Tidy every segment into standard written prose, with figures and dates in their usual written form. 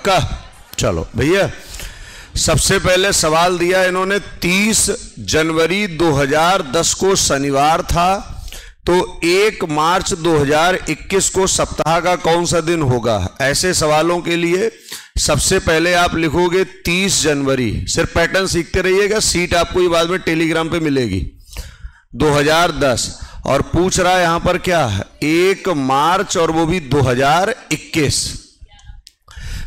पक्का? चलो भैया, सबसे पहले सवाल दिया इन्होंने 30 जनवरी 2010 को शनिवार था, तो 1 मार्च 2021 को सप्ताह का कौन सा दिन होगा? ऐसे सवालों के लिए सबसे पहले आप लिखोगे 30 जनवरी। सिर्फ पैटर्न सीखते रहिएगा, सीट आपको ये बाद में टेलीग्राम पे मिलेगी। 2010 और पूछ रहा है यहां पर क्या है, 1 मार्च और वो भी 2021।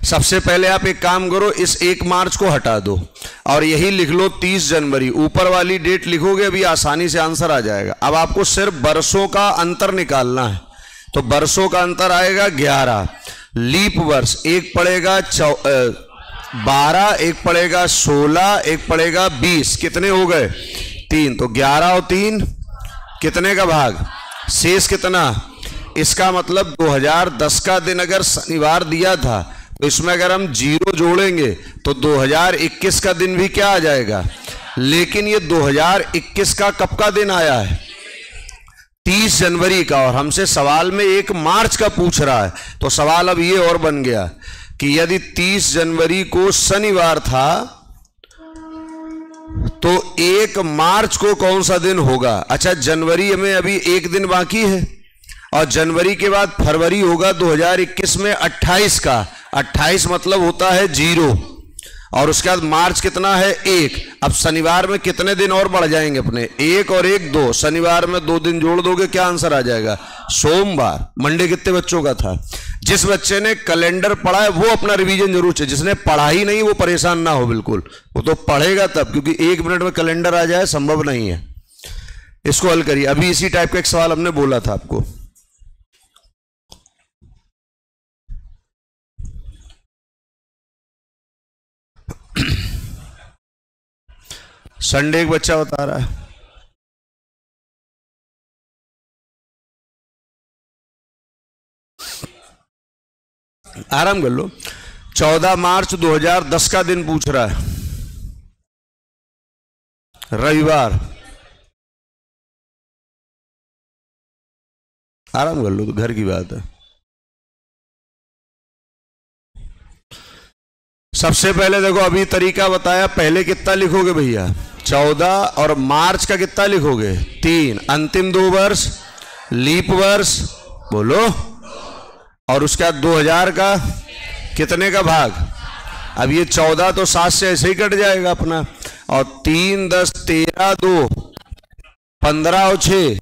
सबसे पहले आप एक काम करो, इस 1 मार्च को हटा दो और यही लिख लो 30 जनवरी। ऊपर वाली डेट लिखोगे, अभी आसानी से आंसर आ जाएगा। अब आपको सिर्फ वर्षों का अंतर निकालना है, तो वर्षों का अंतर आएगा 11। लीप वर्ष एक पड़ेगा 12, एक पड़ेगा 16, एक पड़ेगा 20। कितने हो गए? 3। तो 11 और 3 कितने का भाग? शेष कितना? इसका मतलब 2010 का दिन अगर शनिवार दिया था, तो इसमें अगर हम 0 जोड़ेंगे तो 2021 का दिन भी क्या आ जाएगा? लेकिन ये 2021 का कब का दिन आया है? 30 जनवरी का। और हमसे सवाल में 1 मार्च का पूछ रहा है, तो सवाल अब ये और बन गया कि यदि 30 जनवरी को शनिवार था, तो 1 मार्च को कौन सा दिन होगा? अच्छा, जनवरी में अभी 1 दिन बाकी है और जनवरी के बाद फरवरी होगा 2021 में 28 का। 28 मतलब होता है 0 और उसके बाद मार्च कितना है? 1। अब शनिवार में कितने दिन और बढ़ जाएंगे अपने? 1 और 1 2। शनिवार में 2 दिन जोड़ दोगे, क्या आंसर आ जाएगा? सोमवार। मंडे कितने बच्चों का था? जिस बच्चे ने कैलेंडर पढ़ा है वो अपना रिवीजन जरूर चाहिए, जिसने पढ़ा ही नहीं वो परेशान ना हो बिल्कुल, वो तो पढ़ेगा तब, क्योंकि 1 मिनट में कैलेंडर आ जाए संभव नहीं है। इसको हल करिए। अभी इसी टाइप का एक सवाल हमने बोला था आपको। संडे एक बच्चा बता रहा है, आराम कर लो। 14 मार्च 2010 का दिन पूछ रहा है, रविवार। आराम कर लो, तो घर की बात है। सबसे पहले देखो, अभी तरीका बताया, पहले कितना लिखोगे भैया? 14 और मार्च का कितना लिखोगे? 3। अंतिम 2 वर्ष लीप वर्ष बोलो, और उसके बाद 2000 का कितने का भाग? अब ये 14 तो 7 से ऐसे ही कट जाएगा अपना, और 3 10 13 2 15 और 6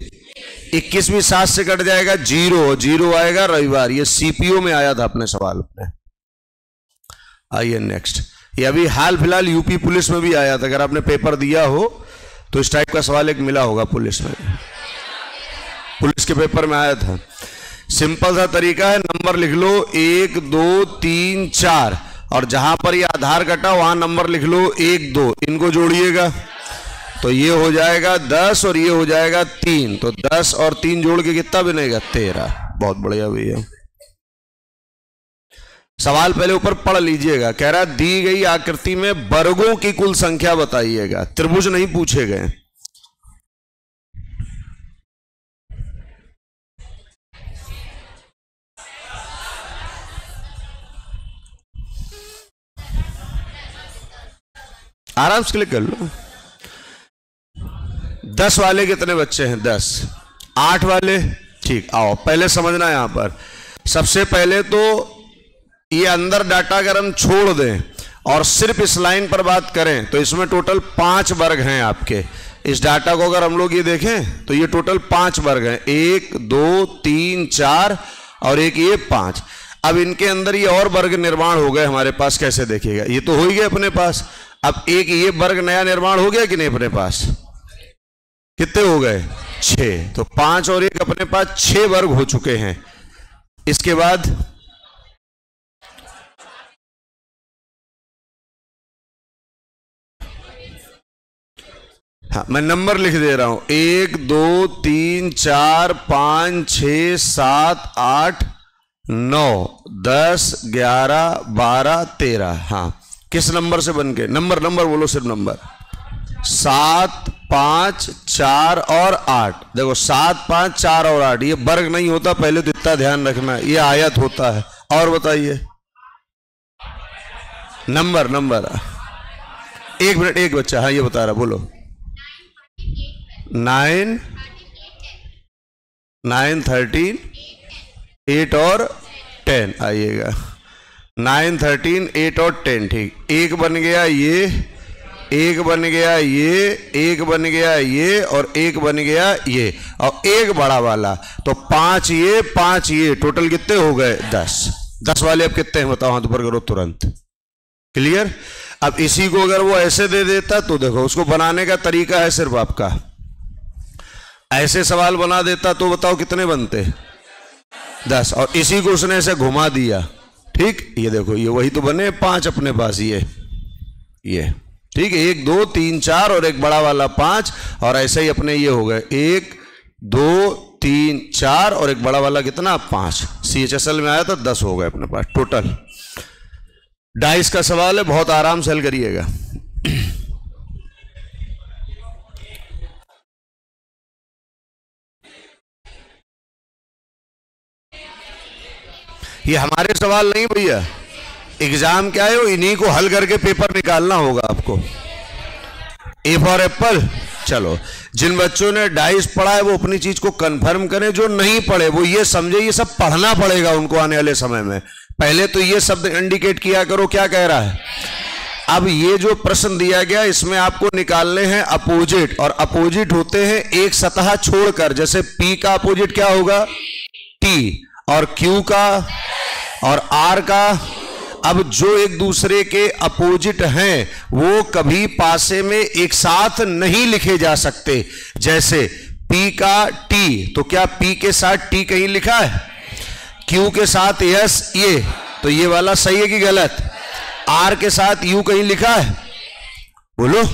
21 भी 7 से कट जाएगा। 0 आएगा रविवार। ये सीपीओ में आया था अपने सवाल अपने। आइए नेक्स्ट। ये अभी हाल फिलहाल यूपी पुलिस में भी आया था, अगर आपने पेपर दिया हो तो इस टाइप का सवाल एक मिला होगा पुलिस में, पुलिस के पेपर में आया था। सिंपल सा तरीका है, नंबर लिख लो 1 2 3 4 और जहां पर ये आधार कटा वहां नंबर लिख लो 1 2, इनको जोड़िएगा तो ये हो जाएगा 10 और ये हो जाएगा 3, तो 10 और 3 जोड़ के कितना बनेगा? 13। बहुत बढ़िया भैया। सवाल पहले ऊपर पढ़ लीजिएगा। कह रहा है दी गई आकृति में वर्गों की कुल संख्या बताइएगा, त्रिभुज नहीं पूछे गए। आराम से क्लिक कर लो। 10 वाले कितने बच्चे हैं? 10। 8 वाले? ठीक, आओ पहले समझना। यहां पर सबसे पहले तो ये अंदर डाटा अगर हम छोड़ दें और सिर्फ इस लाइन पर बात करें तो इसमें टोटल 5 वर्ग हैं आपके। इस डाटा को अगर हम लोग ये देखें तो ये टोटल 5 वर्ग हैं, 1 2 3 4 और एक ये 5। अब इनके अंदर ये और वर्ग निर्माण हो गए हमारे पास, कैसे देखिएगा? ये तो हो ही गए अपने पास। अब एक ये वर्ग नया निर्माण हो गया कि नहीं अपने पास? कितने हो गए? 6। तो 5 और 1 अपने पास 6 वर्ग हो चुके हैं। इसके बाद हाँ, मैं नंबर लिख दे रहा हूं, 1 2 3 4 5 6 7 8 9 10 11 12 13। हाँ, किस नंबर से बन के? नंबर बोलो, सिर्फ नंबर। 7 5 4 और 8। देखो 7 5 4 और 8 ये वर्ग नहीं होता, पहले तो इतना ध्यान रखना, ये आयत होता है। और बताइए नंबर नंबर 1 मिनट, एक बच्चा, हाँ ये बता रहा, बोलो। 9 9 13 8 और 10, आइएगा 9 13 8 और 10, ठीक। एक बन गया ये, एक बन गया ये, एक बन गया ये, और एक बन गया ये, और एक बड़ा वाला, तो 5 ये 5 ये, टोटल कितने हो गए? 10। 10 वाले अब कितने हैं बताओ, हाथ ऊपर करो तुरंत। क्लियर? अब इसी को अगर वो ऐसे दे देता तो देखो, उसको बनाने का तरीका है सिर्फ आपका, ऐसे सवाल बना देता तो बताओ कितने बनते? 10, और इसी को उसने ऐसे घुमा दिया, ठीक, ये देखो ये वही तो बने 5 अपने पास, ये ठीक है, 1 2 3 4 और एक बड़ा वाला 5, और ऐसे ही अपने ये हो गए 1 2 3 4 और एक बड़ा वाला कितना? 5। CHSL में आया तो 10 हो गए अपने पास टोटल। डाइस का सवाल है, बहुत आराम से हल करिएगा। ये हमारे सवाल नहीं भैया, एग्जाम क्या है, इन्हीं को हल करके पेपर निकालना होगा आपको। A for Apple. चलो, जिन बच्चों ने डाइस पढ़ा है वो अपनी चीज को कंफर्म करें, जो नहीं पढ़े वो ये समझे ये सब पढ़ना पड़ेगा उनको आने वाले समय में। पहले तो ये शब्द इंडिकेट किया करो क्या कह रहा है। अब ये जो प्रश्न दिया गया इसमें आपको निकालने हैं अपोजिट, और अपोजिट होते हैं एक सतह छोड़कर। जैसे P का अपोजिट क्या होगा? T, और Q का और R का। अब जो एक दूसरे के अपोजिट हैं वो कभी पासे में एक साथ नहीं लिखे जा सकते। जैसे P का T, तो क्या P के साथ T कहीं लिखा है? Q के साथ S, ये तो ये वाला सही है कि गलत? R के साथ U कहीं लिखा है? बोलो।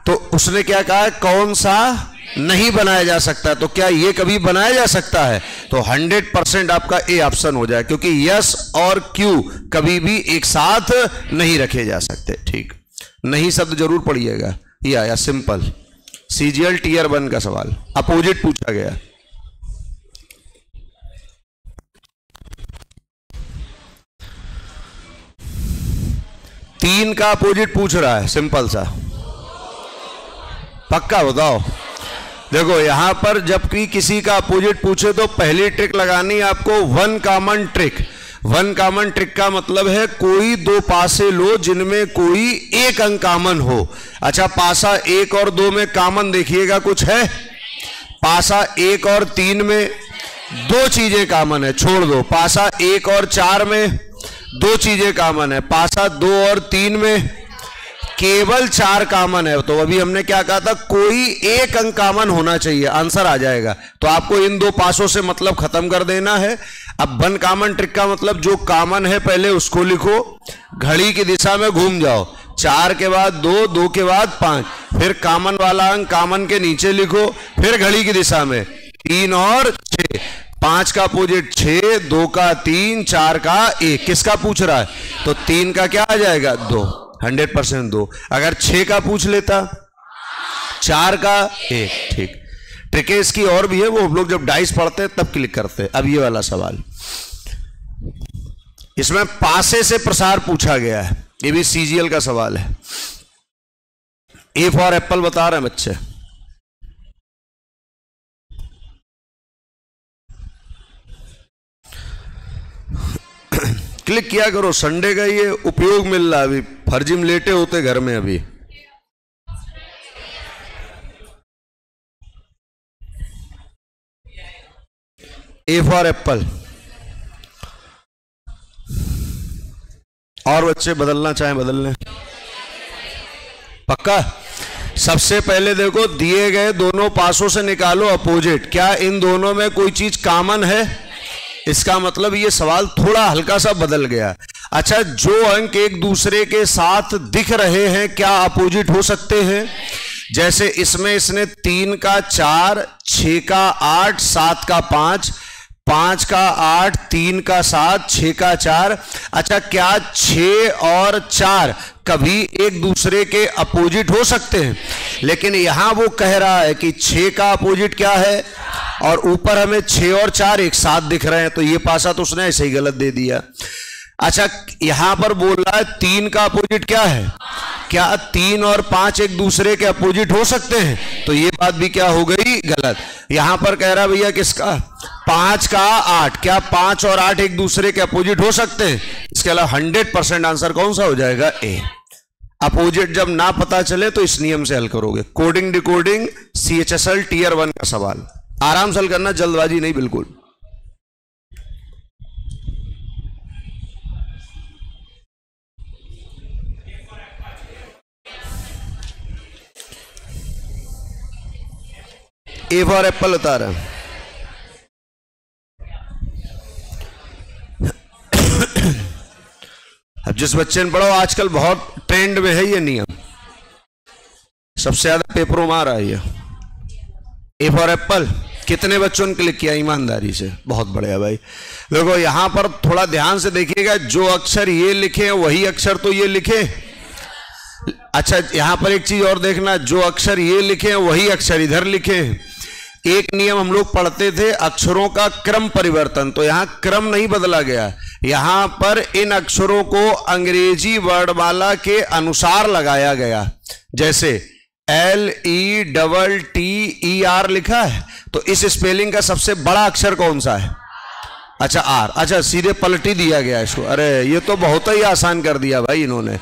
तो उसने क्या कहा है, कौन सा नहीं बनाया जा सकता, तो क्या ये कभी बनाया जा सकता है? तो 100% आपका ए ऑप्शन हो जाए, क्योंकि यस और क्यू कभी भी एक साथ नहीं रखे जा सकते। ठीक, नहीं शब्द जरूर पढ़िएगा। ये आया सिंपल CGL Tier 1 का सवाल, अपोजिट पूछा गया। तीन का अपोजिट पूछ रहा है, सिंपल सा, पक्का बताओ। देखो यहां पर जबकि किसी का अपोजिट पूछे तो पहली ट्रिक लगानी आपको one common trick. One common trick का मतलब है कोई दो पासे लो जिनमें कोई एक अंक कॉमन हो। अच्छा, पासा 1 और 2 में कॉमन देखिएगा कुछ है? पासा 1 और 3 में 2 चीजें कॉमन है, छोड़ दो। पासा 1 और 4 में 2 चीजें कॉमन है। पासा 2 और 3 में केवल 4 कॉमन है। तो अभी हमने क्या कहा था, कोई एक अंक कॉमन होना चाहिए, आंसर आ जाएगा। तो आपको इन 2 पासों से मतलब खत्म कर देना है। अब वन कॉमन ट्रिक का मतलब जो कॉमन है पहले उसको लिखो, घड़ी की दिशा में घूम जाओ, 4 के बाद 2, 2 के बाद 5, फिर कॉमन वाला अंक कॉमन के नीचे लिखो, फिर घड़ी की दिशा में 3 और 6, 5 का अपोजिट 6, 2 का 3, 4 का 1। किसका पूछ रहा है? तो 3 का क्या आ जाएगा? 2, 100% 2। अगर 6 का पूछ लेता, 4 का 1। ठीक, ट्रिक इसकी और भी है, वो हम लोग जब डाइस पढ़ते हैं तब क्लिक करते हैं। अब ये वाला सवाल, इसमें पासे से प्रसार पूछा गया है, ये भी CGL का सवाल है। ए फॉर एप्पल बता रहे हैं बच्चे। क्लिक किया करो, संडे का ये उपयोग मिल रहा है। अभी फर्जी में लेटे होते घर में। अभी ए फॉर एप्पल। और बच्चे बदलना चाहें बदल लें, पक्का। सबसे पहले देखो, दिए गए दोनों पासों से निकालो अपोजिट। क्या इन दोनों में कोई चीज कॉमन है? इसका मतलब ये सवाल थोड़ा हल्का सा बदल गया। अच्छा, जो अंक एक दूसरे के साथ दिख रहे हैं क्या अपोजिट हो सकते हैं? जैसे इसमें इसने 3 का 4, 6 का 8, 7 का 5, 5 का 8, 3 का 7, 6 का 4। अच्छा, क्या 6 और 4 कभी एक दूसरे के अपोजिट हो सकते हैं? लेकिन यहां वो कह रहा है कि 6 का अपोजिट क्या है, और ऊपर हमें 6 और 4 एक साथ दिख रहे हैं, तो ये पासा तो उसने ऐसे ही गलत दे दिया। अच्छा, यहां पर बोल रहा है 3 का अपोजिट क्या है? क्या 3 और 5 एक दूसरे के अपोजिट हो सकते हैं? तो ये बात भी क्या हो गई? गलत। यहां पर कह रहा भैया किसका? 5 का 8। क्या 5 और 8 एक दूसरे के अपोजिट हो सकते हैं? इसके अलावा 100% आंसर कौन सा हो जाएगा? ए। अपोजिट जब ना पता चले तो इस नियम से हल करोगे। कोडिंग डिकोडिंग CHSL Tier 1 का सवाल आराम से हल करना, जल्दबाजी नहीं बिल्कुल। ए फॉर एप्पल बता रहा है। अब जिस बच्चे ने पढ़ो, आजकल बहुत ट्रेंड में है ये नियम, सबसे ज्यादा पेपरों में आ रहा है ये। ए फॉर एप्पल कितने बच्चों ने क्लिक किया ईमानदारी से? बहुत बढ़िया भाई। देखो यहां पर थोड़ा ध्यान से देखिएगा, जो अक्षर ये लिखे वही अक्षर तो ये लिखे। अच्छा, यहां पर एक चीज और देखना, जो अक्षर ये लिखे वही अक्षर इधर लिखे। एक नियम हम लोग पढ़ते थे, अक्षरों का क्रम परिवर्तन, तो यहां क्रम नहीं बदला गया। यहां पर इन अक्षरों को अंग्रेजी वर्णमाला के अनुसार लगाया गया। जैसे LETTER लिखा है, तो इस स्पेलिंग का सबसे बड़ा अक्षर कौन सा है? अच्छा, R। अच्छा, सीधे पलटी दिया गया इसको। अरे ये तो बहुत ही आसान कर दिया भाई इन्होंने।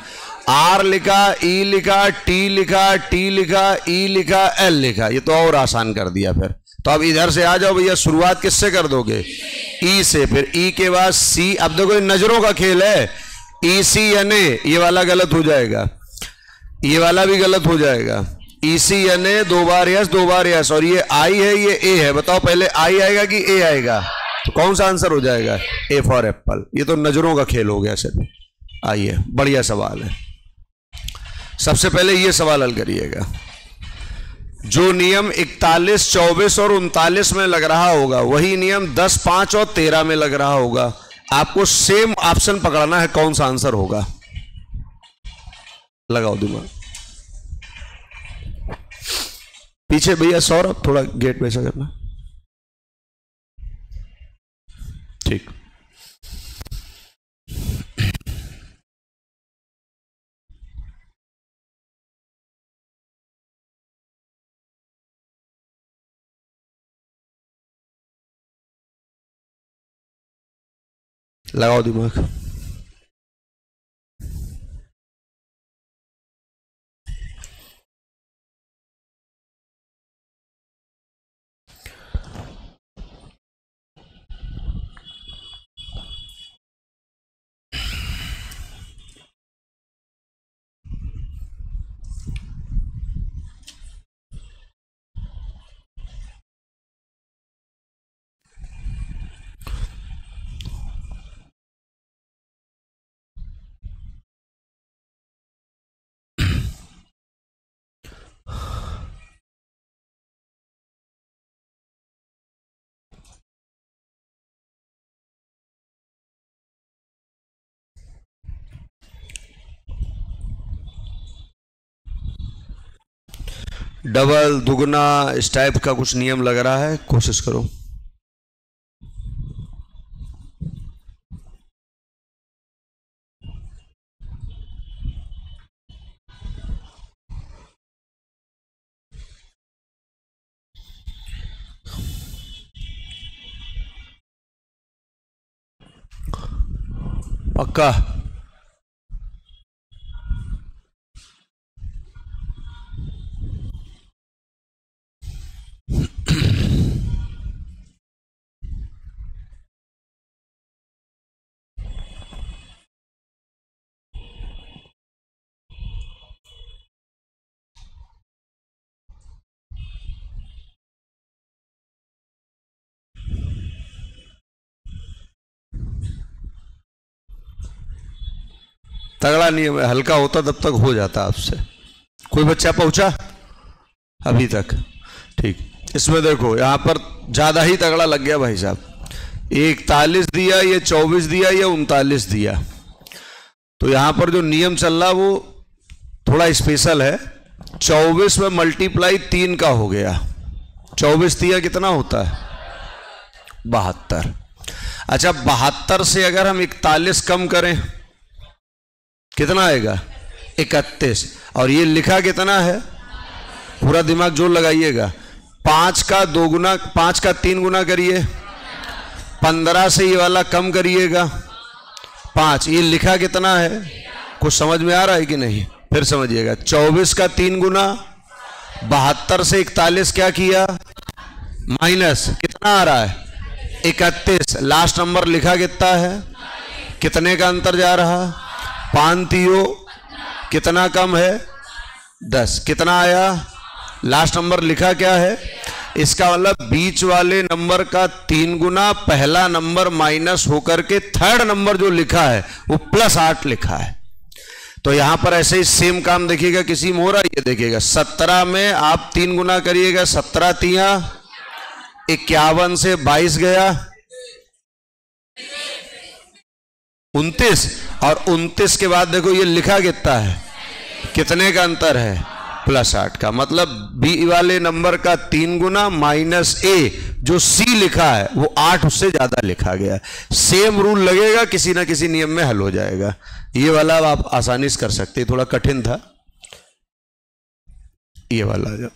R लिखा, E लिखा, T लिखा, T लिखा, E लिखा, L लिखा, ये तो और आसान कर दिया। फिर तो अब इधर से आ जाओ भैया, शुरुआत किससे कर दोगे? E से। फिर E के बाद C। अब देखो नजरों का खेल है, ECNA, ये वाला गलत हो जाएगा, ये वाला भी गलत हो जाएगा। ECNA 2 बार यस 2 बार यस, और ये I है ये A है। बताओ पहले I आएगा कि A आएगा? तो कौन सा आंसर हो जाएगा? A for Apple. ये तो नजरों का खेल हो गया सर। आइए, बढ़िया सवाल है। सबसे पहले ये सवाल हल करिएगा। जो नियम 41, 24 और 39 में लग रहा होगा, वही नियम 10, 5 और 13 में लग रहा होगा। आपको सेम ऑप्शन पकड़ना है, कौन सा आंसर होगा। लगाओ दिमाग। पीछे भैया सौरभ, थोड़ा गेट वैसा करना। ठीक। लगाओ दिमाग। डबल, दुगना, इस टाइप का कुछ नियम लग रहा है, कोशिश करो। पक्का? तगड़ा नियम है, हल्का होता तब तक हो जाता आपसे। कोई बच्चा पहुंचा अभी तक? ठीक। इसमें देखो यहां पर ज्यादा ही तगड़ा लग गया भाई साहब। 41 दिया, ये 24 दिया, ये 39 दिया। तो यहां पर जो नियम चल रहा वो थोड़ा स्पेशल है। 24 में मल्टीप्लाई 3 का हो गया, 24 दिया कितना होता है? 72। अच्छा 72 से अगर हम 41 कम करें कितना आएगा? 31। और ये लिखा कितना है? पूरा दिमाग जोर लगाइएगा। 5 का 2 गुना, 5 का 3 गुना करिए, 15 से ये वाला कम करिएगा 5। ये लिखा कितना है? कुछ समझ में आ रहा है कि नहीं? फिर समझिएगा। 24 का 3 गुना, 72 से 41 क्या किया? माइनस, कितना आ रहा है? 31। लास्ट नंबर लिखा कितना है? कितने का अंतर जा रहा? 5 तियो कितना कम है? 10। कितना आया? लास्ट नंबर लिखा क्या है? इसका मतलब बीच वाले नंबर का 3 गुना पहला नंबर माइनस होकर के थर्ड नंबर जो लिखा है वो +8 लिखा है। तो यहां पर ऐसे ही सेम काम देखिएगा, किसी में हो रहा है ये देखिएगा। 17 में आप 3 गुना करिएगा, 17 तिया 51 से 22 गया 29। और 29 के बाद देखो ये लिखा कितना है? कितने का अंतर है? +8 का। मतलब बी वाले नंबर का 3 गुना माइनस ए जो सी लिखा है वो 8 उससे ज्यादा लिखा गया। सेम रूल लगेगा, किसी ना किसी नियम में हल हो जाएगा। ये वाला आप आसानी से कर सकते, थोड़ा कठिन था ये वाला, जो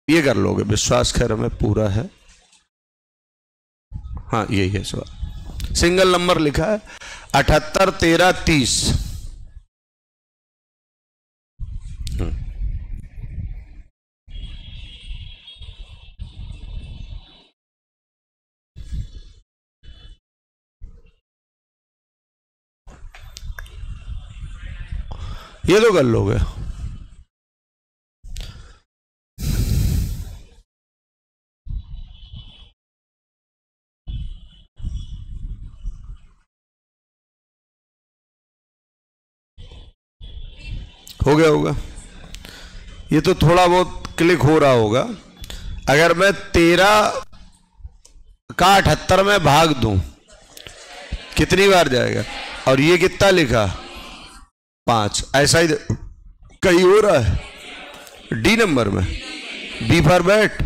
ये कर लोगे, विश्वास खैर हमें पूरा है। हाँ यही है सवाल। सिंगल नंबर लिखा है 78 13 30। ये तो कर लोगे। हो गया होगा, ये तो थोड़ा बहुत क्लिक हो रहा होगा। अगर मैं 13 का 78 में भाग दूं कितनी बार जाएगा? और ये कितना लिखा? 5। ऐसा ही कहीं हो रहा है डी नंबर में, बी फॉर बैट।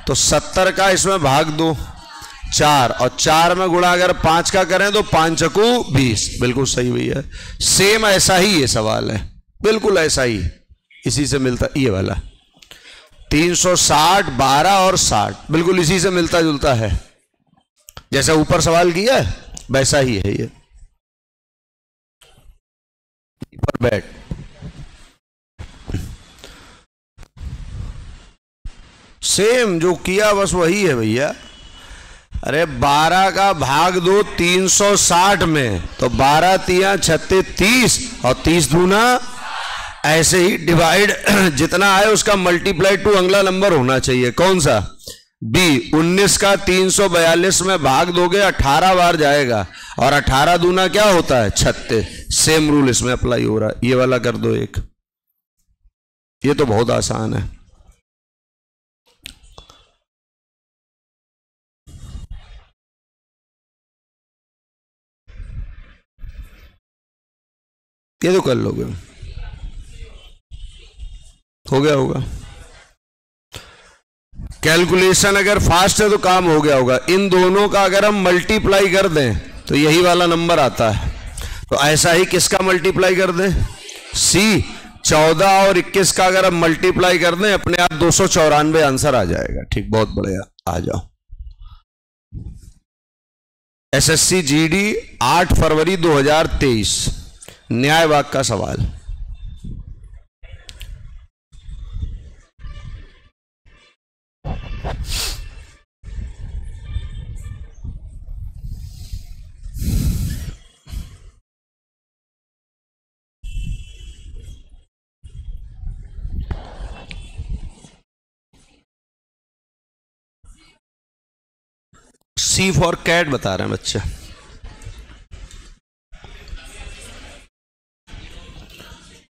तो 70 का इसमें भाग दो 4, और 4 में गुणा अगर 5 का करें तो 5 चकू 20। बिल्कुल सही भैया, सेम ऐसा ही ये सवाल है, बिल्कुल ऐसा ही, इसी से मिलता ये वाला 360 12 और 60 बिल्कुल इसी से मिलता जुलता है। जैसा ऊपर सवाल किया वैसा ही है ये पर बैठ। सेम जो किया बस वही है भैया। अरे 12 का भाग दो 360 में, तो 12 तिया 36 30, और 30 दूना ऐसे ही डिवाइड जितना आए उसका मल्टीप्लाई टू अगला नंबर होना चाहिए। कौन सा? बी। 19 का 342 में भाग दोगे 18 बार जाएगा, और 18 दूना क्या होता है? 36। सेम रूल इसमें अप्लाई हो रहा है। ये वाला कर दो एक, ये तो बहुत आसान है। ये तो कर लोगे, हो गया होगा। कैलकुलेशन अगर फास्ट है तो काम हो गया होगा। इन दोनों का अगर हम मल्टीप्लाई कर दें तो यही वाला नंबर आता है। तो ऐसा ही किसका मल्टीप्लाई कर दें? सी। 14 और 21 का अगर हम मल्टीप्लाई कर दें अपने आप 294 आंसर आ जाएगा। ठीक, बहुत बढ़िया, आ जाओ। एसएससी जीडी 8 फरवरी 2023 न्याय वाक का सवाल। सी फॉर कैट बता रहे हैं बच्चे।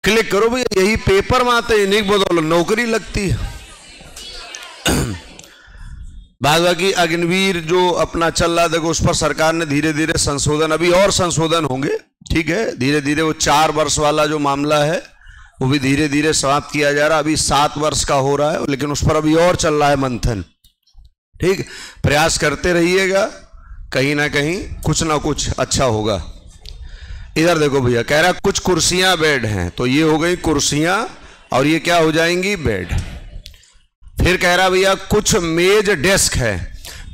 क्लिक करो भैया, यही पेपर में आते हैं, नहीं बोलो नौकरी लगती है। बाकी अग्निवीर जो अपना चल रहा, देखो उस पर सरकार ने धीरे धीरे संशोधन, अभी और संशोधन होंगे, ठीक है, धीरे धीरे। वो 4 वर्ष वाला जो मामला है वो भी धीरे धीरे समाप्त किया जा रहा है। अभी 7 वर्ष का हो रहा है, लेकिन उस पर अभी और चल रहा है मंथन। ठीक, प्रयास करते रहिएगा, कहीं ना कहीं कुछ ना कुछ अच्छा होगा। इधर देखो भैया, कह रहा कुछ कुर्सियां बेड हैं, तो ये हो गई कुर्सियां और ये क्या हो जाएंगी, बेड। फिर कह रहा भैया कुछ मेज डेस्क है,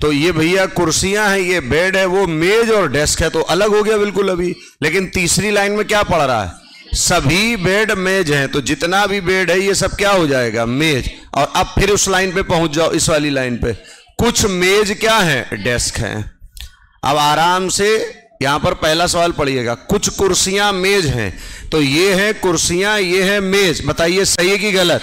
तो ये भैया कुर्सियां हैं, ये बेड है, वो मेज और डेस्क है, तो अलग हो गया बिल्कुल अभी। लेकिन तीसरी लाइन में क्या पढ़ रहा है, सभी बेड मेज हैं, तो जितना भी बेड है ये सब क्या हो जाएगा, मेज। और अब फिर उस लाइन पे पहुंच जाओ, इस वाली लाइन पे, कुछ मेज क्या है, डेस्क हैं। अब आराम से यहां पर पहला सवाल पढ़िएगा, कुछ कुर्सियां मेज हैं, तो ये है कुर्सियां, ये है मेज। बताइए सही है कि गलत,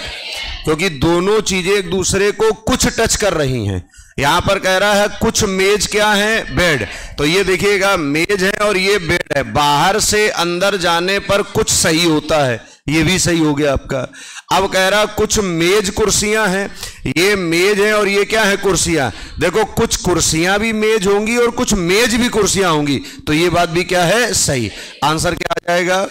क्योंकि दोनों चीजें एक दूसरे को कुछ टच कर रही हैं। यहां पर कह रहा है कुछ मेज क्या है, बेड, तो ये देखिएगा मेज है और ये बेड है, बाहर से अंदर जाने पर कुछ सही होता है, ये भी सही हो गया आपका। अब कह रहा कुछ मेज कुर्सियां हैं, ये मेज है और ये क्या है, कुर्सियां। देखो कुछ कुर्सियां भी मेज होंगी और कुछ मेज भी कुर्सियां होंगी, तो ये बात भी क्या है, सही। आंसर क्या आ जाएगा,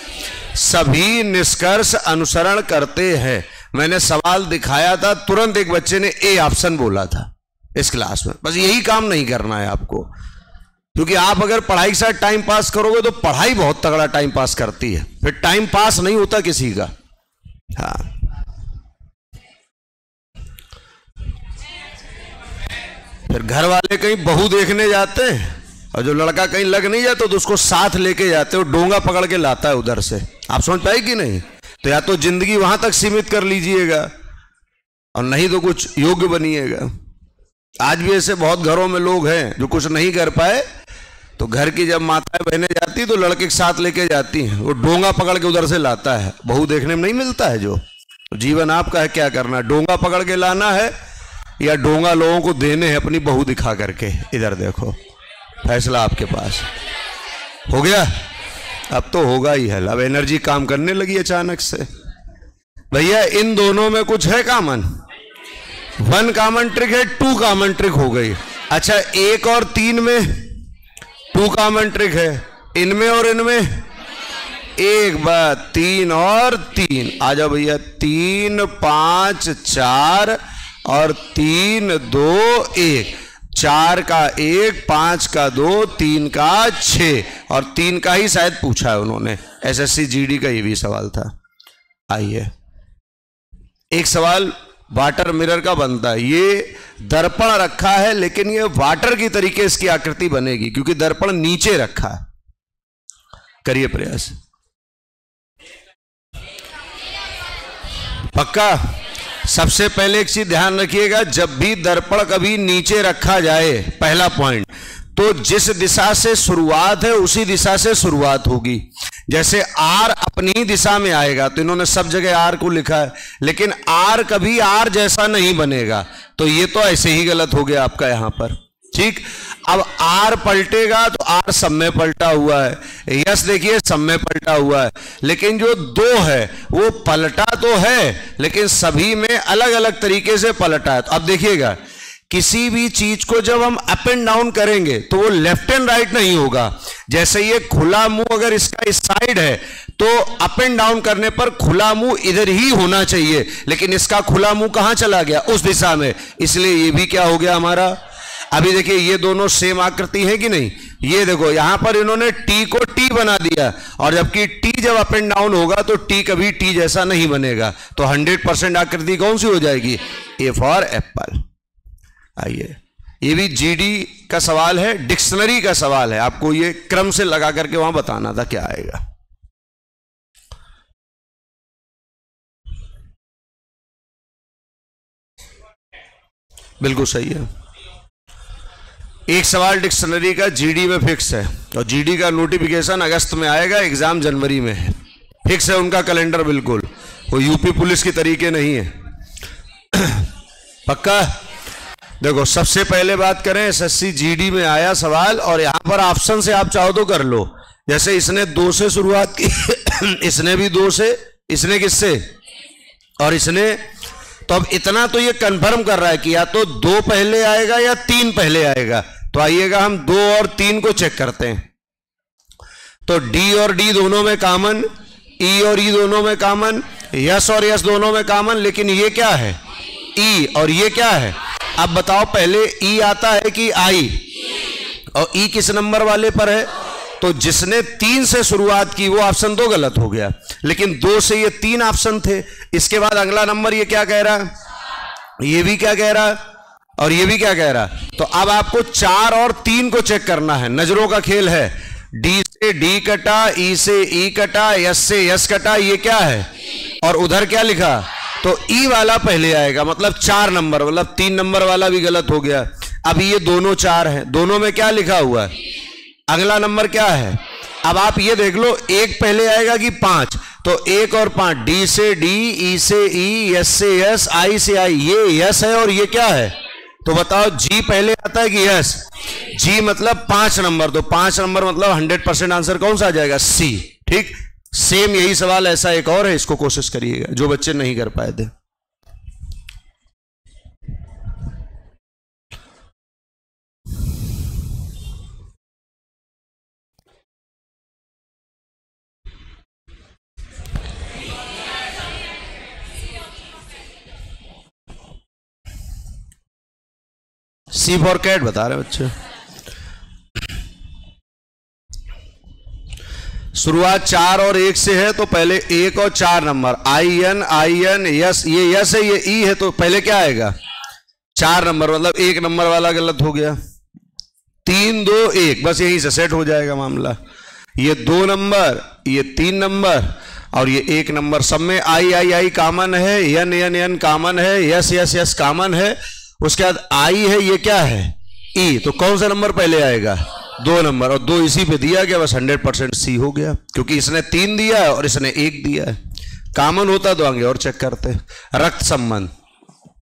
सभी निष्कर्ष अनुसरण करते हैं। मैंने सवाल दिखाया था, तुरंत एक बच्चे ने ए ऑप्शन बोला था इस क्लास में। बस यही काम नहीं करना है आपको, क्योंकि आप अगर पढ़ाई के साथ टाइम पास करोगे तो पढ़ाई बहुत तगड़ा टाइम पास करती है, फिर टाइम पास नहीं होता किसी का। हाँ, फिर घर वाले कहीं बहू देखने जाते हैं और जो लड़का कहीं लग नहीं जाता तो उसको साथ लेके जाते हो, डोंगा पकड़ के लाता है उधर से। आप समझ पाए कि नहीं, तो या तो जिंदगी वहां तक सीमित कर लीजिएगा और नहीं तो कुछ योग्य बनिएगा। आज भी ऐसे बहुत घरों में लोग हैं जो कुछ नहीं कर पाए, तो घर की जब माताएं बहनें जाती तो लड़के के साथ लेके जाती हैं, वो डोंगा पकड़ के उधर से लाता है। बहू देखने में नहीं मिलता है जो, तो जीवन आपका है, क्या करना है, डोंगा पकड़ के लाना है या डोंगा लोगों को देने हैं अपनी बहू दिखा करके। इधर देखो, फैसला आपके पास हो गया। अब तो होगा ही है, अब एनर्जी काम करने लगी अचानक से। भैया इन दोनों में कुछ है कॉमन, 1 कॉमन ट्रिक है, 2 कॉमन ट्रिक हो गई। अच्छा 1 और 3 में 2 कॉमन ट्रिक है, इनमें और इनमें एक बात, 3 और 3। आ जाओ भैया, 3 5 4 और 3 2 1, 4 का 1, 5 का 2, 3 का 6 और 3 का ही शायद पूछा है उन्होंने। एसएससी जीडी का ये भी सवाल था। आइए, एक सवाल वाटर मिरर का बनता है। ये दर्पण रखा है, लेकिन ये वाटर की तरीके इसकी आकृति बनेगी क्योंकि दर्पण नीचे रखा है। करिए प्रयास, पक्का। सबसे पहले एक चीज ध्यान रखिएगा, जब भी दर्पण कभी नीचे रखा जाए, पहला पॉइंट, तो जिस दिशा से शुरुआत है उसी दिशा से शुरुआत होगी। जैसे आर अपनी दिशा में आएगा, तो इन्होंने सब जगह आर को लिखा है, लेकिन आर कभी आर जैसा नहीं बनेगा, तो ये तो ऐसे ही गलत हो गया आपका यहां पर। ठीक, अब आर पलटेगा तो आर सब में पलटा हुआ है, यस देखिए सब में पलटा हुआ है, लेकिन जो 2 है वो पलटा तो है लेकिन सभी में अलग अलग तरीके से पलटा है। तो अब देखिएगा, किसी भी चीज को जब हम अप एंड डाउन करेंगे तो वो लेफ्ट एंड राइट नहीं होगा। जैसे ये खुला मुंह अगर इसका इस साइड है तो अप एंड डाउन करने पर खुला मुंह इधर ही होना चाहिए, लेकिन इसका खुला मुंह कहां चला गया, उस दिशा में, इसलिए ये भी क्या हो गया हमारा। अभी देखिए ये दोनों सेम आकृति है कि नहीं, ये देखो यहां पर इन्होंने टी को टी बना दिया, और जबकि टी जब अप एंड डाउन होगा तो टी कभी टी जैसा नहीं बनेगा, तो 100% आकृति कौन सी हो जाएगी, ए फॉर एप्पल। आइए, ये भी जीडी का सवाल है, डिक्शनरी का सवाल है, आपको ये क्रम से लगा करके वहां बताना था क्या आएगा। बिल्कुल सही है। एक सवाल डिक्शनरी का जीडी में फिक्स है, और जीडी का नोटिफिकेशन अगस्त में आएगा, एग्जाम जनवरी में है, फिक्स है उनका कैलेंडर, बिल्कुल वो यूपी पुलिस की तरीके नहीं है। पक्का। देखो सबसे पहले बात करें, एसएससी जीडी में आया सवाल, और यहां पर ऑप्शन से आप चाहो तो कर लो। जैसे इसने 2 से शुरुआत की इसने भी 2 से, इसने किससे, और इसने, तो अब इतना तो ये कंफर्म कर रहा है कि या तो 2 पहले आएगा या 3 पहले आएगा। तो आइएगा हम 2 और 3 को चेक करते हैं। तो डी और डी दोनों में कॉमन, ई और ई दोनों में कॉमन, यस और यस दोनों में कॉमन, लेकिन ये क्या है, ई, और ये क्या है। अब बताओ पहले ई आता है कि आई, और ई किस नंबर वाले पर है? तो जिसने 3 से शुरुआत की वो ऑप्शन 2 गलत हो गया, लेकिन 2 से ये 3 ऑप्शन थे। इसके बाद अगला नंबर ये क्या कह रहा, ये भी क्या कह रहा और ये भी क्या कह रहा। तो अब आपको 4 और 3 को चेक करना है, नजरों का खेल है। डी से डी कटा, ई से ई कटा, यस से यस कटा, ये क्या है और उधर क्या लिखा, तो ई वाला पहले आएगा, मतलब 4 नंबर, मतलब 3 नंबर वाला भी गलत हो गया। अब ये दोनों 4 है, दोनों में क्या लिखा हुआ है, अगला नंबर क्या है। अब आप ये देख लो, 1 पहले आएगा कि 5, तो 1 और 5, डी से डी, ई से ई, यस से यस, आई से आई, ये यस है और ये क्या है, तो बताओ जी पहले आता है कि यस, जी मतलब 5 नंबर, तो 5 नंबर मतलब 100% आंसर कौन सा आ जाएगा, सी। ठीक, सेम यही सवाल ऐसा एक और है, इसको कोशिश करिएगा जो बच्चे नहीं कर पाए थे। सी फॉर कैट बता रहे बच्चे। शुरुआत 4 और 1 से है, तो पहले 1 और 4 नंबर, आई एन यस, ये यस है, ये ई है, तो पहले क्या आएगा 4 नंबर, मतलब 1 नंबर वाला गलत हो गया। 3 2 1, बस यहीं से सेट हो जाएगा मामला। ये 2 नंबर, ये 3 नंबर और ये 1 नंबर, सब में आई आई आई कॉमन है, एन एन एन कॉमन है, यस यस यस कॉमन है। उसके बाद आई है, ये क्या है ई, तो कौन सा नंबर पहले आएगा, 2 नंबर, और 2 इसी पे दिया गया, बस 100% सी हो गया, क्योंकि इसने 3 दिया है और इसने 1 दिया है। कॉमन होता तो आगे और चेक करते। रक्त संबंध,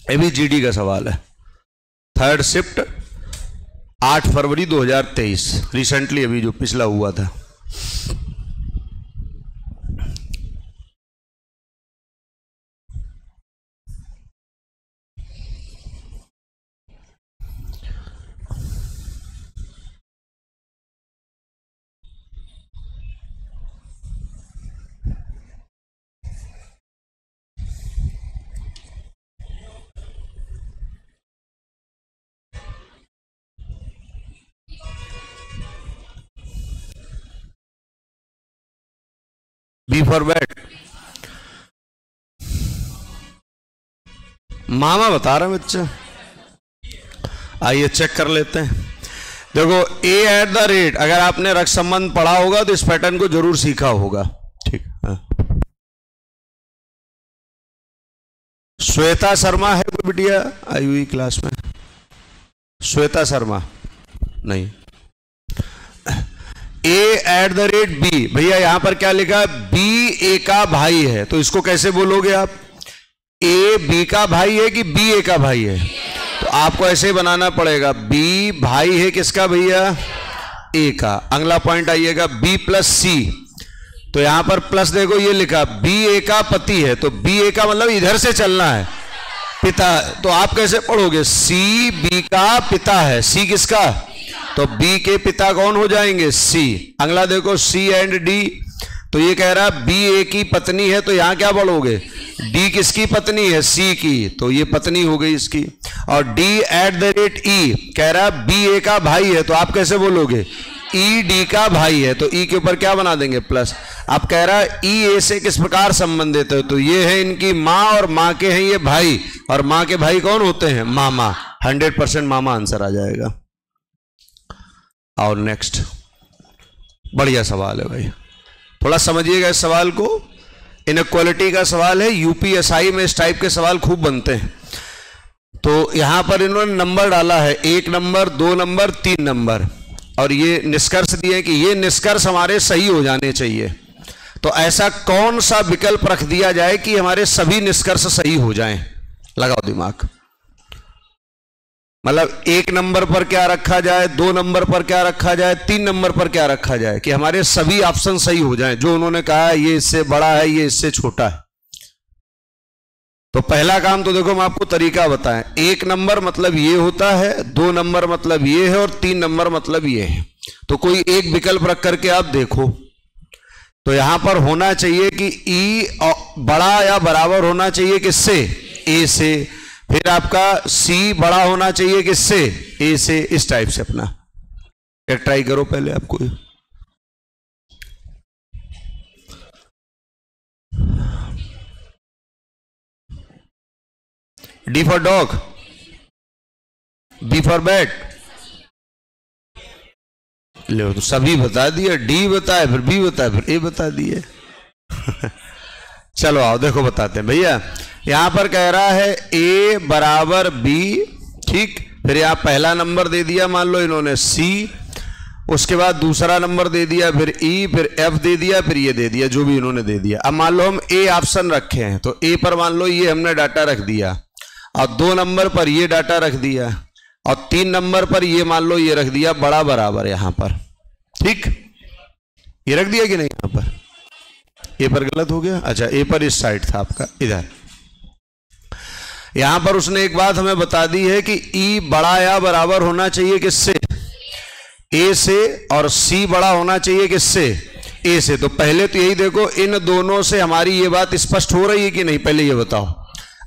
ये भी जीडी का सवाल है। 3rd शिफ्ट 8 फरवरी 2023, रिसेंटली अभी जो पिछला हुआ था। बी फॉर बैट, मामा बता रहे हैं बच्चे। आइए चेक कर लेते हैं। देखो ए एट द रेट, अगर आपने रक्त संबंध पढ़ा होगा तो इस पैटर्न को जरूर सीखा होगा। ठीक है, श्वेता शर्मा है कोई बिटिया आई हुई क्लास में? श्वेता शर्मा नहीं। ए एट द रेट बी, भैया यहां पर क्या लिखा, बी ए का भाई है, तो इसको कैसे बोलोगे आप, ए बी का भाई है कि बी ए का भाई है, तो आपको ऐसे बनाना पड़ेगा, बी भाई है किसका भैया, ए का। अगला पॉइंट आइएगा बी प्लस सी, तो यहां पर प्लस देखो ये लिखा बी ए का पति है, तो बी ए का मतलब इधर से चलना है, पिता, तो आप कैसे पढ़ोगे, सी बी का पिता है, सी किसका, तो बी के पिता कौन हो जाएंगे, सी। अगला देखो सी एंड डी, तो ये कह रहा है बी ए की पत्नी है, तो यहां क्या पढ़ोगे, डी किसकी पत्नी है, सी की, तो ये पत्नी हो गई इसकी। और डी एट द रेट ई कह रहा है बी ए का भाई है, तो आप कैसे बोलोगे, ई डी का भाई है, तो ई के ऊपर क्या बना देंगे, प्लस। आप कह रहा है ई ए से किस प्रकार संबंधित है, तो ये है इनकी माँ और माँ के हैं ये भाई, और माँ के भाई कौन होते हैं, मामा। 100% मामा आंसर आ जाएगा। और नेक्स्ट, बढ़िया सवाल है भाई, थोड़ा समझिएगा इस सवाल को। इनइक्वालिटी का सवाल है, यूपीएसआई में इस टाइप के सवाल खूब बनते हैं। तो यहां पर इन्होंने नंबर डाला है, 1 नंबर, 2 नंबर, 3 नंबर, और ये निष्कर्ष दिए कि ये निष्कर्ष हमारे सही हो जाने चाहिए। तो ऐसा कौन सा विकल्प रख दिया जाए कि हमारे सभी निष्कर्ष सही हो जाएं, लगाओ दिमाग। मतलब 1 नंबर पर क्या रखा जाए, 2 नंबर पर क्या रखा जाए, 3 नंबर पर क्या रखा जाए कि हमारे सभी ऑप्शन सही हो जाएं। जो उन्होंने कहा है ये इससे बड़ा है, ये इससे छोटा है। तो पहला काम तो देखो हम आपको तरीका बताएं, 1 नंबर मतलब ये होता है, 2 नंबर मतलब ये है, और 3 नंबर मतलब ये है। तो कोई एक विकल्प रख करके आप देखो, तो यहां पर होना चाहिए कि ई बड़ा या बराबर होना चाहिए किससे, ए से, फिर आपका सी बड़ा होना चाहिए किससे, ए से, इस टाइप से अपना एक ट्राई करो पहले आपको। D for dog, B for bat, लो तो सभी बता दिए, डी बताए, फिर बी बताए, फिर ए बता दिए। चलो आओ देखो बताते हैं भैया। यहां पर कह रहा है ए बराबर बी, ठीक। फिर यहां पहला नंबर दे दिया मान लो इन्होंने सी, उसके बाद दूसरा नंबर दे दिया, फिर ई, फिर एफ दे दिया, फिर ये दे दिया जो भी इन्होंने दे दिया। अब मान लो हम ए ऑप्शन रखे हैं तो ए पर मान लो ये हमने डाटा रख दिया, और 2 नंबर पर ये डाटा रख दिया, और 3 नंबर पर ये मान लो ये रख दिया बड़ा बराबर यहां पर, ठीक। ये रख दिया कि नहीं यहां पर? ए पर गलत हो गया। अच्छा ए पर इस साइड था आपका, इधर। यहां पर उसने एक बात हमें बता दी है कि ई बड़ा या बराबर होना चाहिए किससे? ए से, और सी बड़ा होना चाहिए किससे? ए से। तो पहले तो यही देखो इन दोनों से हमारी ये बात स्पष्ट हो रही है कि नहीं, पहले ये बताओ।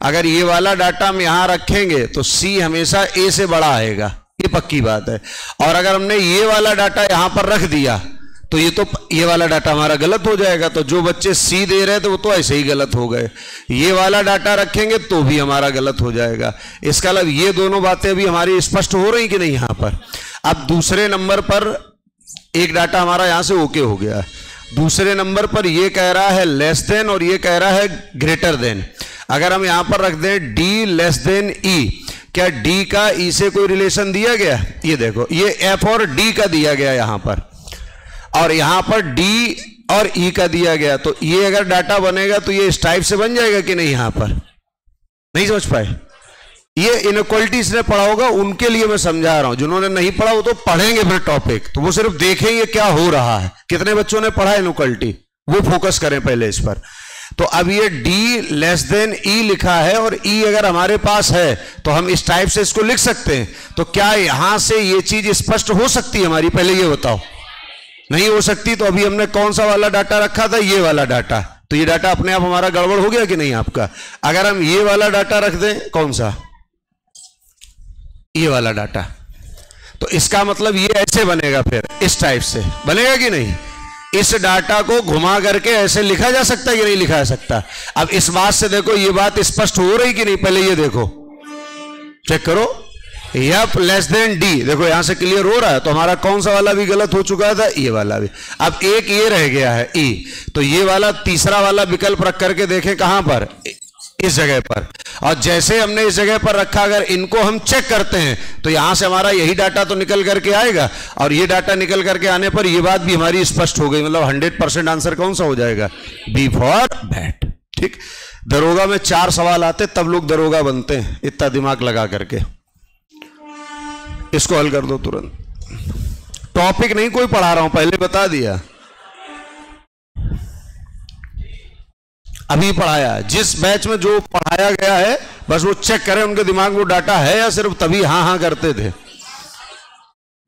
अगर ये वाला डाटा हम यहां रखेंगे तो सी हमेशा ए से बड़ा आएगा, ये पक्की बात है। और अगर हमने ये वाला डाटा यहां पर रख दिया तो ये वाला डाटा हमारा गलत हो जाएगा। तो जो बच्चे सी दे रहे थे वो तो ऐसे ही गलत हो गए। ये वाला डाटा रखेंगे तो भी हमारा गलत हो जाएगा। इसका मतलब ये दोनों बातें भी हमारी स्पष्ट हो रही कि नहीं यहां पर। अब दूसरे नंबर पर एक डाटा हमारा यहां से ओके हो गया, दूसरे नंबर पर ये कह रहा है लेस देन और ये कह रहा है ग्रेटर देन। अगर हम यहां पर रख दें डी लेस देन ई, क्या डी का ई से कोई रिलेशन दिया गया? ये देखो ये एफ और डी का दिया गया यहां पर, और यहां पर डी और ई का दिया गया। तो ये अगर डाटा बनेगा तो ये इस टाइप से बन जाएगा कि नहीं? यहां पर नहीं समझ पाए? ये इनइक्वालिटीज ने पढ़ा होगा उनके लिए मैं समझा रहा हूं, जिन्होंने नहीं पढ़ा वो तो पढ़ेंगे फिर टॉपिक, तो वो सिर्फ देखेंगे क्या हो रहा है। कितने बच्चों ने पढ़ा इनइक्वालिटी, वो फोकस करें पहले इस पर। तो अब ये डी लेस देन ई लिखा है और ई अगर हमारे पास है तो हम इस टाइप से इसको लिख सकते हैं। तो क्या यहां से ये चीज स्पष्ट हो सकती है हमारी? पहले ये बताओ। नहीं हो सकती तो अभी हमने कौन सा वाला डाटा रखा था? ये वाला डाटा। तो ये डाटा अपने आप हमारा गड़बड़ हो गया कि नहीं आपका? अगर हम ये वाला डाटा रख दें, कौन सा? ये वाला डाटा, तो इसका मतलब ये ऐसे बनेगा, फिर इस टाइप से बनेगा कि नहीं? इस डाटा को घुमा करके ऐसे लिखा जा सकता है कि नहीं लिखा जा सकता? अब इस बात से देखो ये बात स्पष्ट हो रही कि नहीं? पहले ये देखो, चेक करो, एफ लेस देन डी, देखो यहां से क्लियर हो रहा है। तो हमारा कौन सा वाला भी गलत हो चुका था? ये वाला भी। अब एक ये रह गया है ई, तो ये वाला तीसरा वाला विकल्प रख करके देखें कहां पर? इस जगह पर। और जैसे हमने इस जगह पर रखा, अगर इनको हम चेक करते हैं तो यहां से हमारा यही डाटा तो निकल करके आएगा, और ये डाटा निकल करके आने पर ये बात भी हमारी स्पष्ट हो गई। मतलब 100% आंसर कौन सा हो जाएगा? बी फॉर बैट, ठीक। दरोगा में 4 सवाल आते तब लोग दरोगा बनते हैं, इतना दिमाग लगा करके। इसको हल कर दो तुरंत। टॉपिक नहीं कोई पढ़ा रहा हूं, पहले बता दिया, अभी पढ़ाया। जिस बैच में जो पढ़ाया गया है बस वो चेक करें उनके दिमाग में वो डाटा है या सिर्फ तभी हां हां करते थे।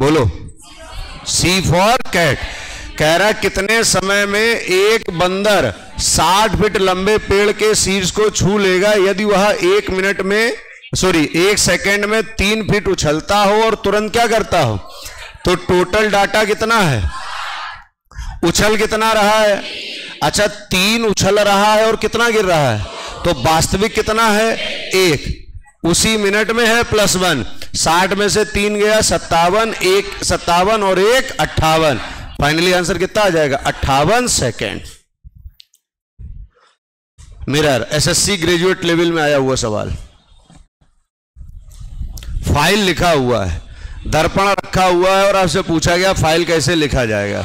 बोलो। सी फॉर कैट। कह रहा कितने समय में एक बंदर 60 फीट लंबे पेड़ के शीर्ष को छू लेगा यदि वह 1 सेकंड में 3 फीट उछलता हो और तुरंत क्या करता हो? तो टोटल डाटा कितना है? उछल कितना रहा है? अच्छा 3 उछल रहा है और कितना गिर रहा है? तो वास्तविक कितना है? 1। उसी मिनट में है +1। 60 में से 3 गया 57, 1 57 और 1 58। फाइनली आंसर कितना आ जाएगा? 58 second. Mirror SSC graduate level में आया हुआ सवाल, फाइल लिखा हुआ है, दर्पण रखा हुआ है और आपसे पूछा गया फाइल कैसे लिखा जाएगा।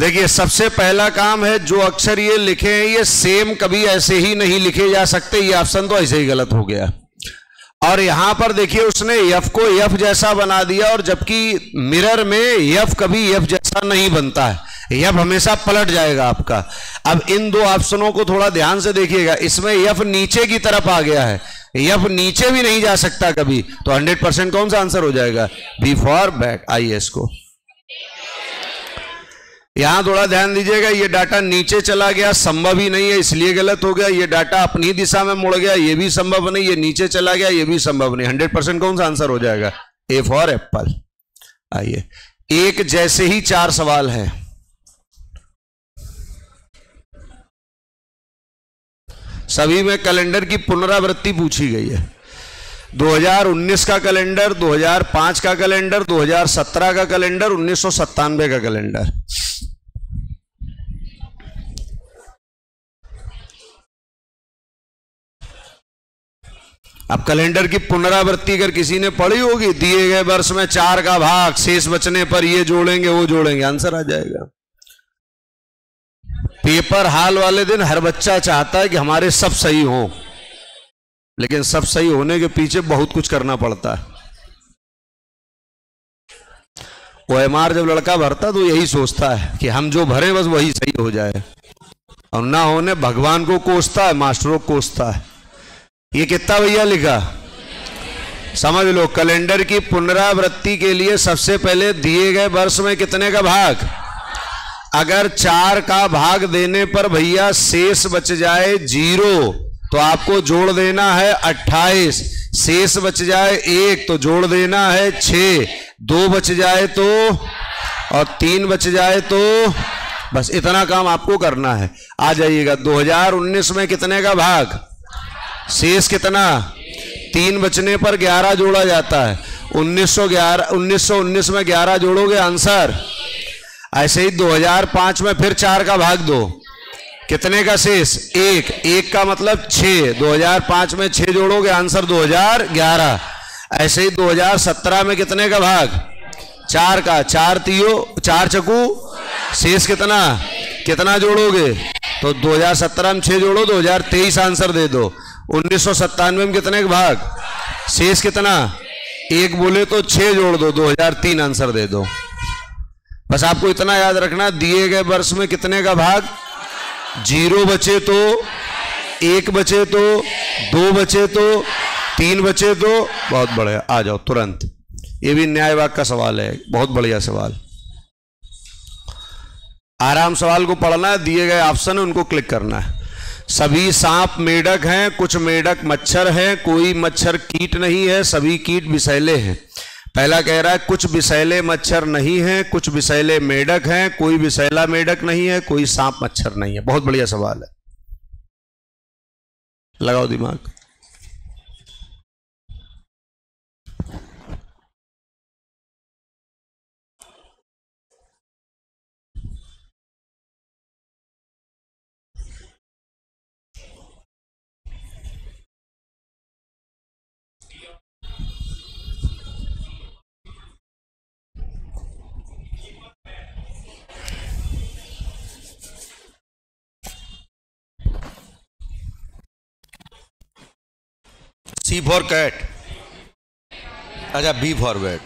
देखिए सबसे पहला काम है जो अक्षर ये लिखे हैं ये सेम कभी ऐसे ही नहीं लिखे जा सकते, ये ऑप्शन तो ऐसे ही गलत हो गया। और यहां पर देखिए उसने एफ को एफ जैसा बना दिया, और जबकि मिरर में एफ कभी एफ जैसा नहीं बनता है, एफ हमेशा पलट जाएगा आपका। अब इन 2 ऑप्शनों को थोड़ा ध्यान से देखिएगा, इसमें एफ नीचे की तरफ आ गया है, एफ नीचे भी नहीं जा सकता कभी, तो 100% कौन सा आंसर हो जाएगा? B for bat. आइए इसको यहां थोड़ा ध्यान दीजिएगा, ये डाटा नीचे चला गया, संभव ही नहीं है इसलिए गलत हो गया। ये डाटा अपनी दिशा में मुड़ गया, ये भी संभव नहीं, ये नीचे चला गया, ये भी संभव नहीं। 100% कौन सा आंसर हो जाएगा? A for Apple. आइए एक जैसे ही 4 सवाल हैं। सभी में कैलेंडर की पुनरावृत्ति पूछी गई है। 2019 का कैलेंडर, 2005 का कैलेंडर, 2017 का कैलेंडर, 1997 का कैलेंडर। अब कैलेंडर की पुनरावृत्ति अगर किसी ने पढ़ी होगी, दिए गए वर्ष में 4 का भाग, शेष बचने पर ये जोड़ेंगे वो जोड़ेंगे, आंसर आ जाएगा। पेपर हाल वाले दिन हर बच्चा चाहता है कि हमारे सब सही हो, लेकिन सब सही होने के पीछे बहुत कुछ करना पड़ता है। OMR जब लड़का भरता तो यही सोचता है कि हम जो भरें बस वही सही हो जाए, और ना होने भगवान को कोसता है, मास्टरों को कोसता है। ये कितना भैया लिखा, समझ लो। कैलेंडर की पुनरावृत्ति के लिए सबसे पहले दिए गए वर्ष में कितने का भाग, अगर 4 का भाग देने पर भैया शेष बच जाए 0 तो आपको जोड़ देना है 28, शेष बच जाए 1 तो जोड़ देना है 6, 2 बच जाए तो, और 3 बच जाए तो, बस इतना काम आपको करना है। आ जाइएगा। 2019 में कितने का भाग, शेष कितना, 3 बचने पर 11 जोड़ा जाता है। 1919 में 11 जोड़ोगे आंसर। ऐसे ही 2005 में फिर 4 का भाग दो, कितने का शेष, 1 का मतलब 6, 2005 में 6 जोड़ोगे आंसर 2011। ऐसे ही 2017 में कितने का भाग, 4 का, 4 चकू, शेष कितना जोड़ोगे, तो 2017 में 6 जोड़ो, 2023 आंसर दे दो। 1997 में कितने का भाग, शेष कितना, 1 बोले तो 6 जोड़ दो, 2003 आंसर दे दो। बस आपको इतना याद रखना, दिए गए वर्ष में कितने का भाग, 0 बचे तो, 1 बचे तो, 2 बचे तो, 3 बचे तो, बहुत बढ़िया। आ जाओ तुरंत, ये भी न्यायवाद का सवाल है, बहुत बढ़िया सवाल। आराम सवाल को पढ़ना है, दिए गए ऑप्शन है उनको क्लिक करना है। सभी सांप मेढक हैं, कुछ मेढक मच्छर हैं, कोई मच्छर कीट नहीं है, सभी कीट विषैले हैं। पहला कह रहा है कुछ विषैले मच्छर नहीं है, कुछ विषैले मेढक हैं, कोई विषैला मेढक नहीं है, कोई सांप मच्छर नहीं है। बहुत बढ़िया सवाल है, लगाओ दिमाग। C फॉर कैट, अच्छा B फॉर बैट।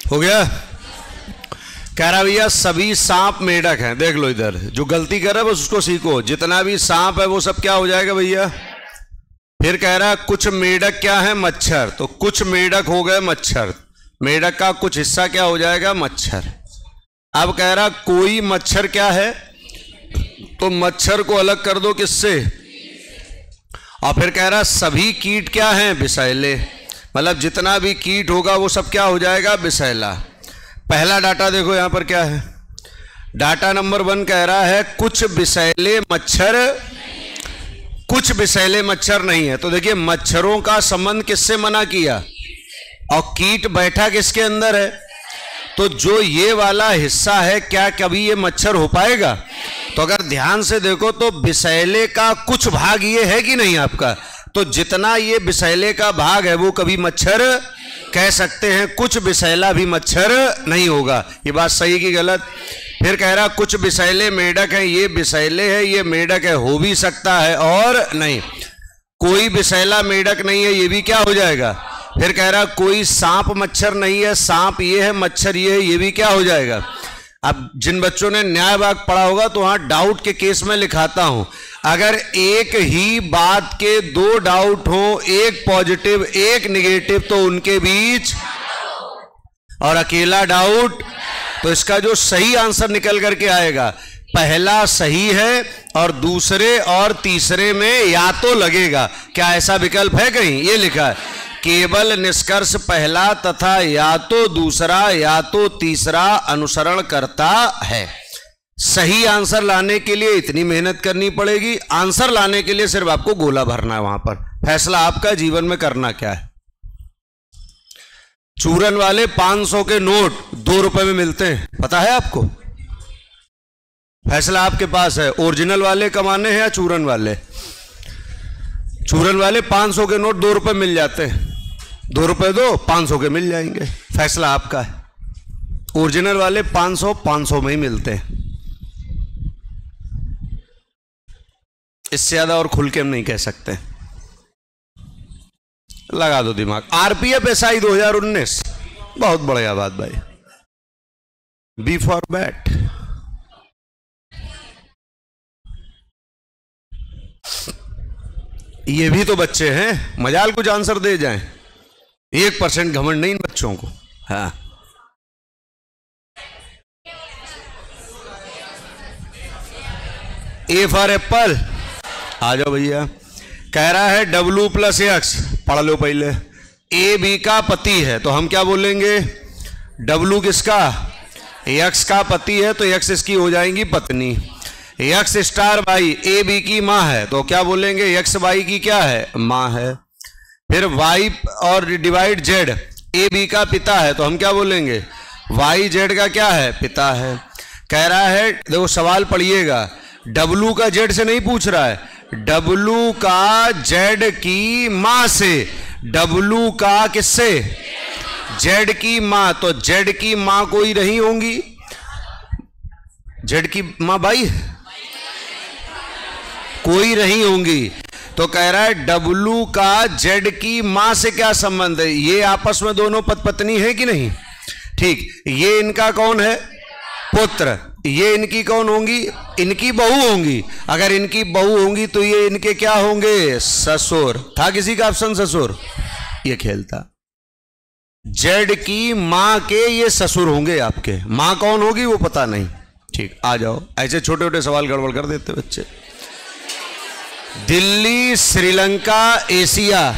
हो गया। कह रहा भैया सभी सांप मेढक हैं। देख लो इधर, जो गलती कर रहा है बस उसको सीखो। जितना भी सांप है वो सब क्या हो जाएगा भैया। फिर कह रहा है कुछ मेढक क्या है, मच्छर, तो कुछ मेढक हो गए मच्छर, मेढक का कुछ हिस्सा क्या हो जाएगा, मच्छर। अब कह रहा कोई मच्छर क्या है, तो मच्छर को अलग कर दो किससे, और फिर कह रहा सभी कीट क्या हैं, विषैले, मतलब जितना भी कीट होगा वो सब क्या हो जाएगा, विषैला। पहला डाटा देखो यहां पर क्या है, डाटा नंबर 1 कह रहा है कुछ विषैले मच्छर, कुछ विषैले मच्छर नहीं है। तो देखिए मच्छरों का संबंध किससे मना किया, और कीट बैठा किसके अंदर है, तो जो ये वाला हिस्सा है क्या कभी ये मच्छर हो पाएगा। तो अगर ध्यान से देखो तो विषैले का कुछ भाग ये है कि नहीं आपका, तो जितना ये विषैले का भाग है वो कभी मच्छर कह सकते हैं, कुछ विषैला भी मच्छर नहीं होगा। ये बात सही की गलत। फिर कह रहा कुछ विषैले मेढक है, ये विषैले है ये मेढक है, हो भी सकता है और नहीं। कोई विषैला मेढक नहीं है, ये भी क्या हो जाएगा। फिर कह रहा कोई सांप मच्छर नहीं है, सांप ये है मच्छर ये है, ये भी क्या हो जाएगा। अब जिन बच्चों ने न्यायवाद पढ़ा होगा तो वहां डाउट के केस में लिखाता हूं, अगर एक ही बात के 2 डाउट हो, एक पॉजिटिव एक निगेटिव, तो उनके बीच और अकेला डाउट। तो इसका जो सही आंसर निकल करके आएगा, पहला सही है और दूसरे और तीसरे में या तो लगेगा। क्या ऐसा विकल्प है कहीं? ये लिखा है केवल निष्कर्ष पहला तथा या तो दूसरा या तो तीसरा अनुसरण करता है। सही आंसर लाने के लिए इतनी मेहनत करनी पड़ेगी, आंसर लाने के लिए सिर्फ आपको गोला भरना है वहां पर। फैसला आपका जीवन में करना क्या है। चूरन वाले 500 के नोट 2 रुपए में मिलते हैं, पता है आपको? फैसला आपके पास है, ओरिजिनल वाले कमाने हैं या चूरन वाले? चूरन वाले 500 के नोट 2 रुपए मिल जाते हैं, 2 रुपए दो 500 के मिल जाएंगे। फैसला आपका है। ओरिजिनल वाले 500 में ही मिलते हैं। इससे ज्यादा और खुल के हम नहीं कह सकते। लगा दो दिमाग। आरपीएफ एसआई 2019, बहुत बढ़िया बात भाई। B for bat. ये भी तो बच्चे हैं, मजाल कुछ आंसर दे जाएं। 1% घमंड नहीं इन बच्चों को। हाँ, ए फॉर एप्पल। आ जाओ भैया। कह रहा है W + X, पढ़ लो पहले। ए बी का पति है तो हम क्या बोलेंगे? W किसका? X का पति है तो X इसकी हो जाएंगी पत्नी। X star Y A B की माँ है तो क्या बोलेंगे? X वाई की क्या है? माँ है। फिर Y और डिवाइड Z ए बी का पिता है तो हम क्या बोलेंगे? Y Z का क्या है? पिता है। कह रहा है, देखो सवाल पढ़िएगा, W का Z से नहीं पूछ रहा है, W का Z की माँ से। W का किससे? Z की माँ। तो Z की माँ कोई रही होंगी? Z की माँ भाई कोई रही होंगी। तो कह रहा है W का Z की माँ से क्या संबंध है? ये आपस में दोनों पत्नी है कि नहीं? ठीक, ये इनका कौन है? पुत्र। ये इनकी कौन होंगी? इनकी बहू होंगी। अगर इनकी बहू होंगी तो ये इनके क्या होंगे? ससुर। था किसी का ऑप्शन ससुर? ये खेलता। जेड की मां के ये ससुर होंगे आपके। मां कौन होगी वो पता नहीं। ठीक, आ जाओ। ऐसे छोटे छोटे सवाल गड़बड़ कर देते बच्चे। दिल्ली, श्रीलंका, एशिया,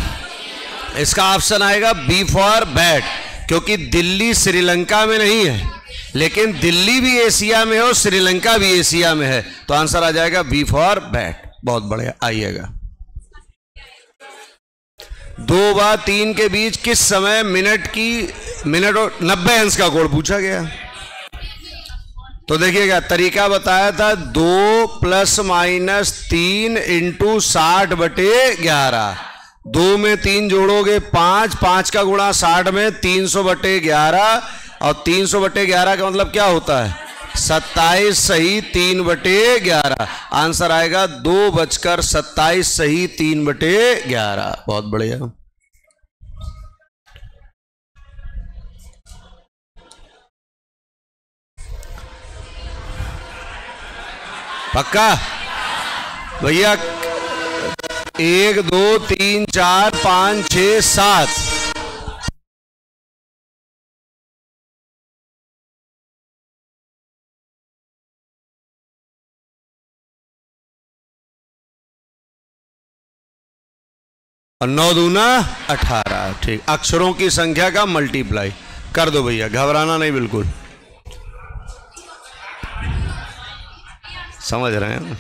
इसका ऑप्शन आएगा बी फॉर बैट, क्योंकि दिल्ली श्रीलंका में नहीं है, लेकिन दिल्ली भी एशिया में है और श्रीलंका भी एशिया में है। तो आंसर आ जाएगा बी फॉर बैट। बहुत बढ़िया, आइएगा। 2 व 3 के बीच किस समय मिनट और 90 अंश का कोण पूछा गया? तो देखिएगा, तरीका बताया था 2 ± 3 × 60/11। 2 में 3 जोड़ोगे 5, 5 का गुणा 60 में 300/11, और 300/11 का मतलब क्या होता है? 27 सही 3/11। आंसर आएगा 2:27 सही 3/11। बहुत बढ़िया। पक्का भैया? 1 2 3 4 5 6 7। और 9 दूना 18। ठीक, अक्षरों की संख्या का मल्टीप्लाई कर दो भैया, घबराना नहीं बिल्कुल। समझ रहे हैं?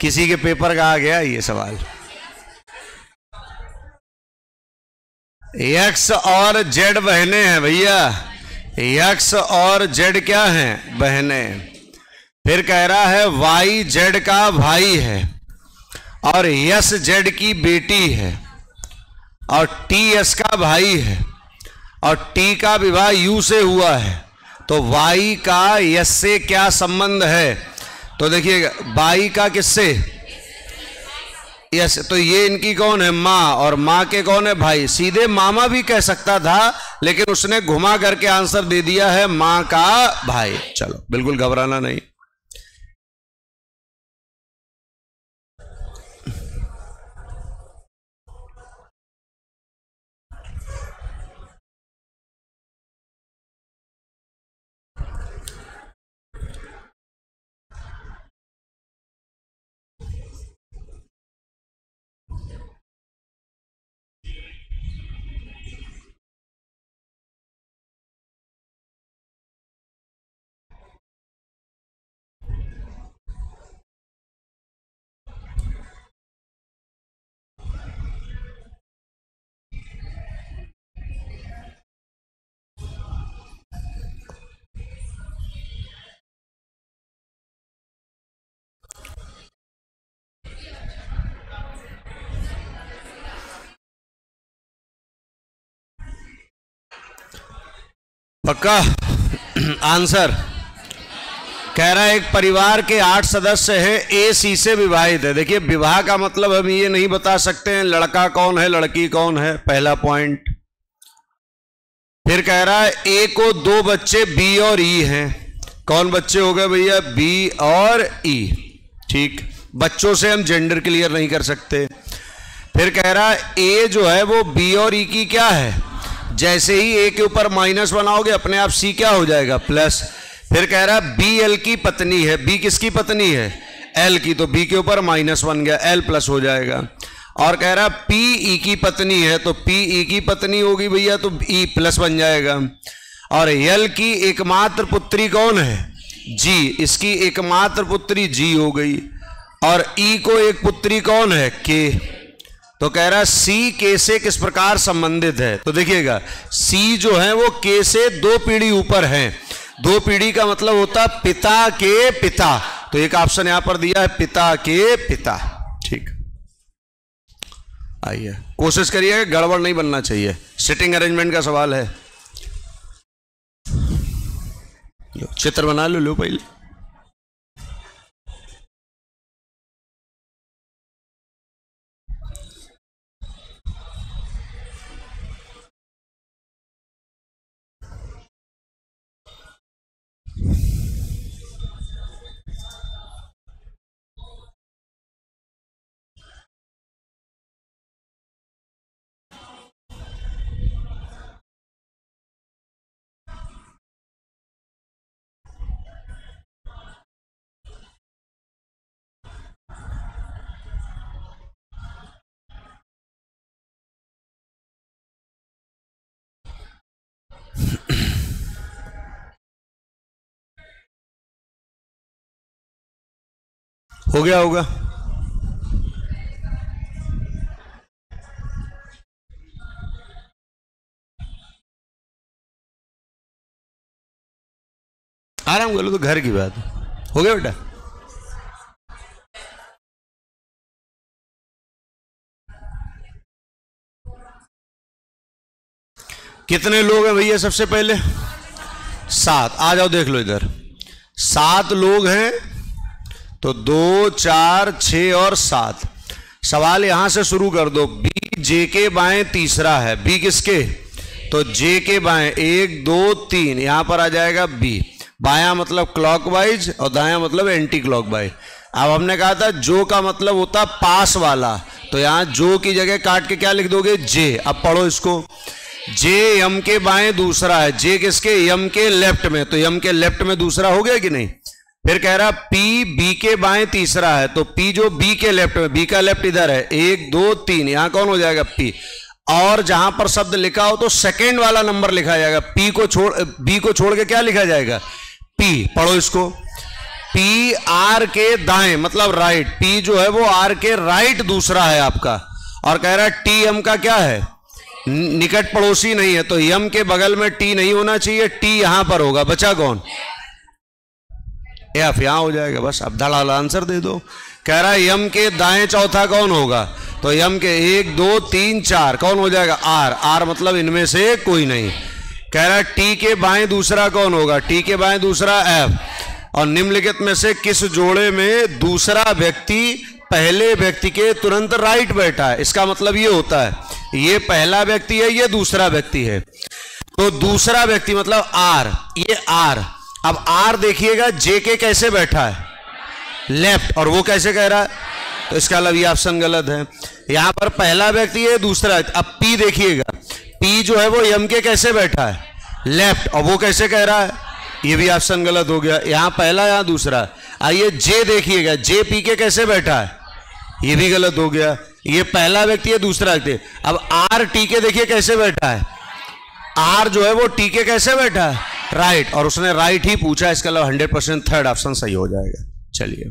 किसी के पेपर का आ गया ये सवाल। X और Z बहनें हैं भैया। X और Z क्या हैं? बहनें। फिर कह रहा है Y Z का भाई है और S Z की बेटी है और T S का भाई है और T का विवाह U से हुआ है। तो Y का S से क्या संबंध है? तो देखिएगा, Y का किससे? यस। तो ये इनकी कौन है? माँ, और माँ के कौन है? भाई। सीधे मामा भी कह सकता था, लेकिन उसने घुमा करके आंसर दे दिया है माँ का भाई। चलो, बिल्कुल घबराना नहीं। पक्का आंसर कह रहा है एक परिवार के 8 सदस्य हैं, ए सी से विवाहित है। देखिए विवाह का मतलब हम ये नहीं बता सकते हैं लड़का कौन है लड़की कौन है, पहला पॉइंट। फिर कह रहा है ए को 2 बच्चे बी और ई हैं। कौन बच्चे हो गए भैया, बी और ई। ठीक, बच्चों से हम जेंडर क्लियर नहीं कर सकते। फिर कह रहा है ए जो है वो बी और ई की क्या है, जैसे ही ए के ऊपर माइनस बनाओगे अपने आप सी क्या हो जाएगा, प्लस। फिर कह रहा है बी एल की पत्नी है। बी किसकी पत्नी है, एल की, तो बी के ऊपर माइनस बन गया, एल प्लस हो जाएगा। और कह रहा पी ई की पत्नी है, तो पी ई की पत्नी होगी भैया, तो ई प्लस बन जाएगा। और एल की एकमात्र पुत्री कौन है, जी, इसकी एकमात्र पुत्री जी हो गई। और ई को एक पुत्री कौन है, के। तो कह रहा सी के से किस प्रकार संबंधित है, तो देखिएगा सी जो है वो के से 2 पीढ़ी ऊपर है। 2 पीढ़ी का मतलब होता पिता के पिता, तो एक ऑप्शन यहां पर दिया है पिता के पिता। ठीक, आइए कोशिश करिए, गड़बड़ नहीं बनना चाहिए, सिटिंग अरेंजमेंट का सवाल है। चित्र बना लो पहले। हो गया होगा, आराम कर लो, तो घर की बात है। हो गया बेटा, कितने लोग हैं भैया, सबसे पहले 7। आ जाओ देख लो इधर, 7 लोग हैं, तो 2 4 6 और 7। सवाल यहां से शुरू कर दो, बी जे के बाएं तीसरा है, बी किसके, तो जे के बाएं 1 2 3, यहां पर आ जाएगा बी। बायां मतलब क्लॉकवाइज और दायां मतलब एंटी क्लॉकवाइज। अब हमने कहा था जो का मतलब होता पास वाला, तो यहां जो की जगह काट के क्या लिख दोगे, जे। अब पढ़ो इसको, जे यम के बाएं दूसरा है, जे किसके, यम के लेफ्ट में, तो यम के लेफ्ट में दूसरा हो गया कि नहीं। फिर कह रहा पी बी के बाएं तीसरा है, तो पी जो बी के लेफ्ट में, बी का लेफ्ट इधर है, 1 2 3, यहां कौन हो जाएगा, पी। और जहां पर शब्द लिखा हो तो सेकेंड वाला नंबर लिखा जाएगा, पी को छोड़, बी को छोड़ के क्या लिखा जाएगा, पी। पढ़ो इसको, पी आर के दाएं मतलब राइट, पी जो है वो आर के राइट दूसरा है आपका। और कह रहा है टी एम का क्या है, निकट पड़ोसी नहीं है, तो यम के बगल में टी नहीं होना चाहिए, टी यहां पर होगा, बचा कौन, एफ, यहां हो जाएगा। बस अब धड़ाल आंसर दे दो। कह रहा है यम के दाएं चौथा कौन होगा, तो यम के 1 2 3 4 कौन हो जाएगा, आर। आर मतलब इनमें से कोई नहीं। कह रहा है टी के बाएं दूसरा कौन होगा, टी के बाएं दूसरा एफ। और निम्नलिखित में से किस जोड़े में दूसरा व्यक्ति पहले व्यक्ति के तुरंत राइट बैठा है। इसका मतलब ये होता है ये पहला व्यक्ति है, ये दूसरा व्यक्ति है, तो दूसरा व्यक्ति मतलब आर, ये आर। अब आर देखिएगा जे के कैसे बैठा है, लेफ्ट, और वो कैसे कह रहा है, तो इसका मतलब ये ऑप्शन गलत है। यहां पर पहला व्यक्ति है, दूसरा। अब पी देखिएगा, पी जो है वो यम के कैसे बैठा है, लेफ्ट, और वो कैसे कह रहा है, ये भी ऑप्शन गलत हो गया। यहां पहला यहां दूसरा। आइए जे देखिएगा, जे पी के कैसे बैठा है, ये भी गलत हो गया। ये पहला व्यक्ति है, दूसरा व्यक्ति। अब आर टी के देखिए कैसे बैठा है, आर जो है वो टी के कैसे बैठा है, राइट, और उसने राइट ही पूछा, इसका मतलब 100% थर्ड ऑप्शन सही हो जाएगा। चलिए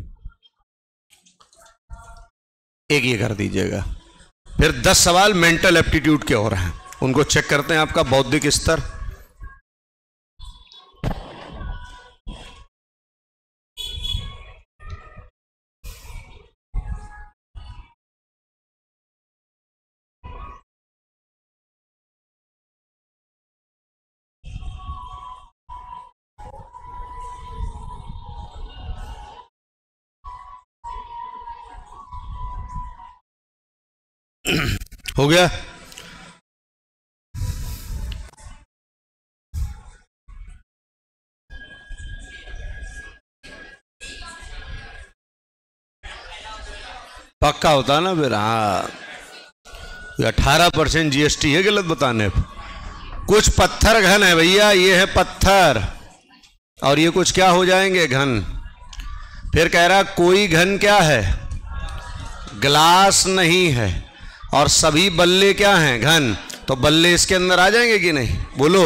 एक ये कर दीजिएगा। फिर 10 सवाल मेंटल एप्टीट्यूड के और हैं, उनको चेक करते हैं आपका बौद्धिक स्तर। हो गया। पक्का होता ना फिर। हाँ, 18% जीएसटी है गलत बताने पर। कुछ पत्थर घन है भैया, ये है पत्थर, और ये कुछ क्या हो जाएंगे, घन। फिर कह रहा कोई घन क्या है, ग्लास नहीं है, और सभी बल्ले क्या हैं, घन। तो बल्ले इसके अंदर आ जाएंगे कि नहीं, बोलो।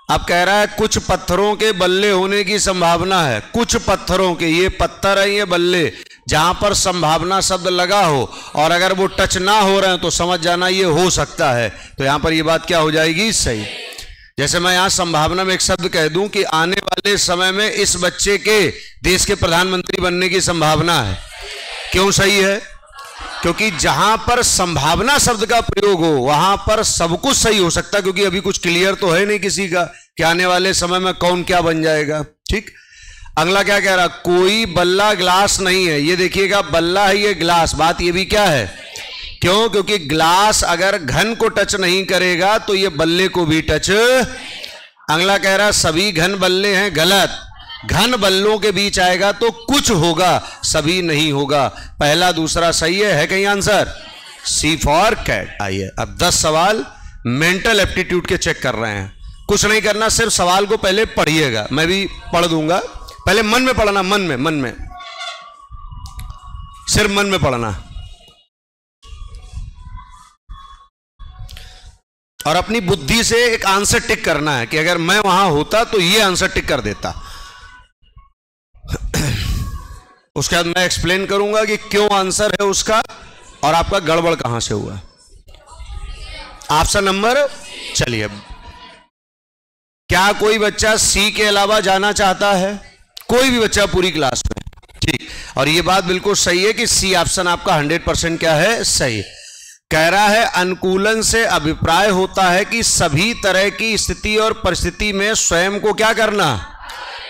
अब कह रहा है कुछ पत्थरों के बल्ले होने की संभावना है। कुछ पत्थरों के, ये पत्थर है, ये बल्ले, जहां पर संभावना शब्द लगा हो और अगर वो टच ना हो रहे हैं तो समझ जाना ये हो सकता है। तो यहां पर ये बात क्या हो जाएगी, सही। जैसे मैं यहां संभावना में एक शब्द कह दूं कि आने वाले समय में इस बच्चे के देश के प्रधानमंत्री बनने की संभावना है। क्यों सही है? क्योंकि जहां पर संभावना शब्द का प्रयोग हो वहां पर सब कुछ सही हो सकता है, क्योंकि अभी कुछ क्लियर तो है नहीं किसी का कि आने वाले समय में कौन क्या बन जाएगा। ठीक। अगला क्या कह रहा, कोई बल्ला ग्लास नहीं है। ये देखिएगा, बल्ला है, ये ग्लास। बात ये भी क्या है, क्यों? क्योंकि ग्लास अगर घन को टच नहीं करेगा तो ये बल्ले को भी टच। अगला कह रहा सभी घन बल्ले हैं, गलत। घन बल्लों के बीच आएगा तो कुछ होगा, सभी नहीं होगा। पहला दूसरा सही है कहीं आंसर? C for cat. आइए अब 10 सवाल मेंटल एप्टीट्यूड के चेक कर रहे हैं। कुछ नहीं करना, सिर्फ सवाल को पहले पढ़िएगा, मैं भी पढ़ दूंगा। पहले मन में पढ़ना, मन में सिर्फ मन में पढ़ना, और अपनी बुद्धि से एक आंसर टिक करना है कि अगर मैं वहां होता तो ये आंसर टिक कर देता। उसके बाद मैं एक्सप्लेन करूंगा कि क्यों आंसर है उसका और आपका गड़बड़ कहां से हुआ। ऑप्शन नंबर, चलिए, क्या कोई बच्चा सी के अलावा जाना चाहता है? कोई भी बच्चा पूरी क्लास में, ठीक। और ये बात बिल्कुल सही है कि सी ऑप्शन आपका 100% क्या है, सही। कह रहा है अनुकूलन से अभिप्राय होता है कि सभी तरह की स्थिति और परिस्थिति में स्वयं को क्या करना।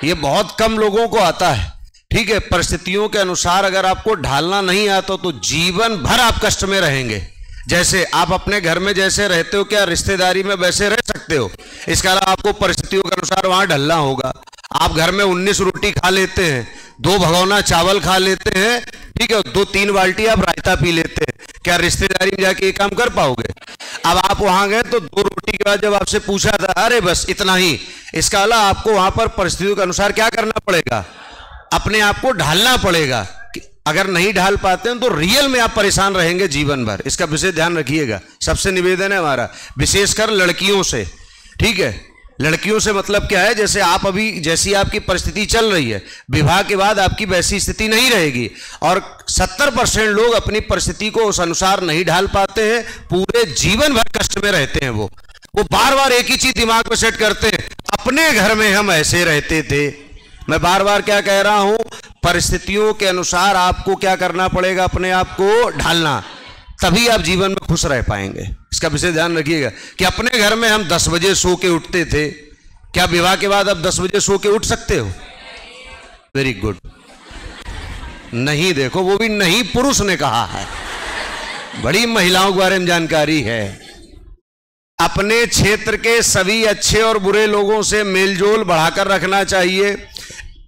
ये बहुत कम लोगों को आता है, ठीक है। परिस्थितियों के अनुसार अगर आपको ढालना नहीं आता तो जीवन भर आप कष्ट में रहेंगे। जैसे आप अपने घर में जैसे रहते हो, क्या रिश्तेदारी में वैसे रह सकते हो? इसके अलावा आपको परिस्थितियों के अनुसार वहां ढलना होगा। आप घर में 19 रोटी खा लेते हैं, 2 भगोना चावल खा लेते हैं, ठीक है, 2-3 बाल्टी आप रायता पी लेते हैं, क्या रिश्तेदारी में जाके ये काम कर पाओगे? अब आप वहां गए तो 2 रोटी के बाद जब आपसे पूछा था, अरे बस इतना ही। इसका अलावा आपको वहां पर परिस्थितियों के अनुसार क्या करना पड़ेगा, अपने आप को ढालना पड़ेगा। अगर नहीं ढाल पाते हैं तो रियल में आप परेशान रहेंगे जीवन भर। इसका विशेष ध्यान रखिएगा। सबसे निवेदन है हमारा, विशेषकर लड़कियों से, ठीक है। लड़कियों से मतलब क्या है, जैसे आप अभी, जैसी आपकी परिस्थिति चल रही है, विवाह के बाद आपकी वैसी स्थिति नहीं रहेगी, और 70% लोग अपनी परिस्थिति को उस अनुसार नहीं ढाल पाते हैं, पूरे जीवन भर कष्ट में रहते हैं। वो बार बार एक ही चीज दिमाग में सेट करते हैं, अपने घर में हम ऐसे रहते थे। मैं बार बार क्या कह रहा हूं, परिस्थितियों के अनुसार आपको क्या करना पड़ेगा, अपने आप को ढालना, तभी आप जीवन में खुश रह पाएंगे। इसका विशेष ध्यान रखिएगा कि अपने घर में हम 10 बजे सो के उठते थे, क्या विवाह के बाद आप 10 बजे सो के उठ सकते हो? Very good. नहीं, देखो वो भी नहीं पुरुष ने कहा है, बड़ी महिलाओं के बारे में जानकारी है। अपने क्षेत्र के सभी अच्छे और बुरे लोगों से मेलजोल बढ़ाकर रखना चाहिए।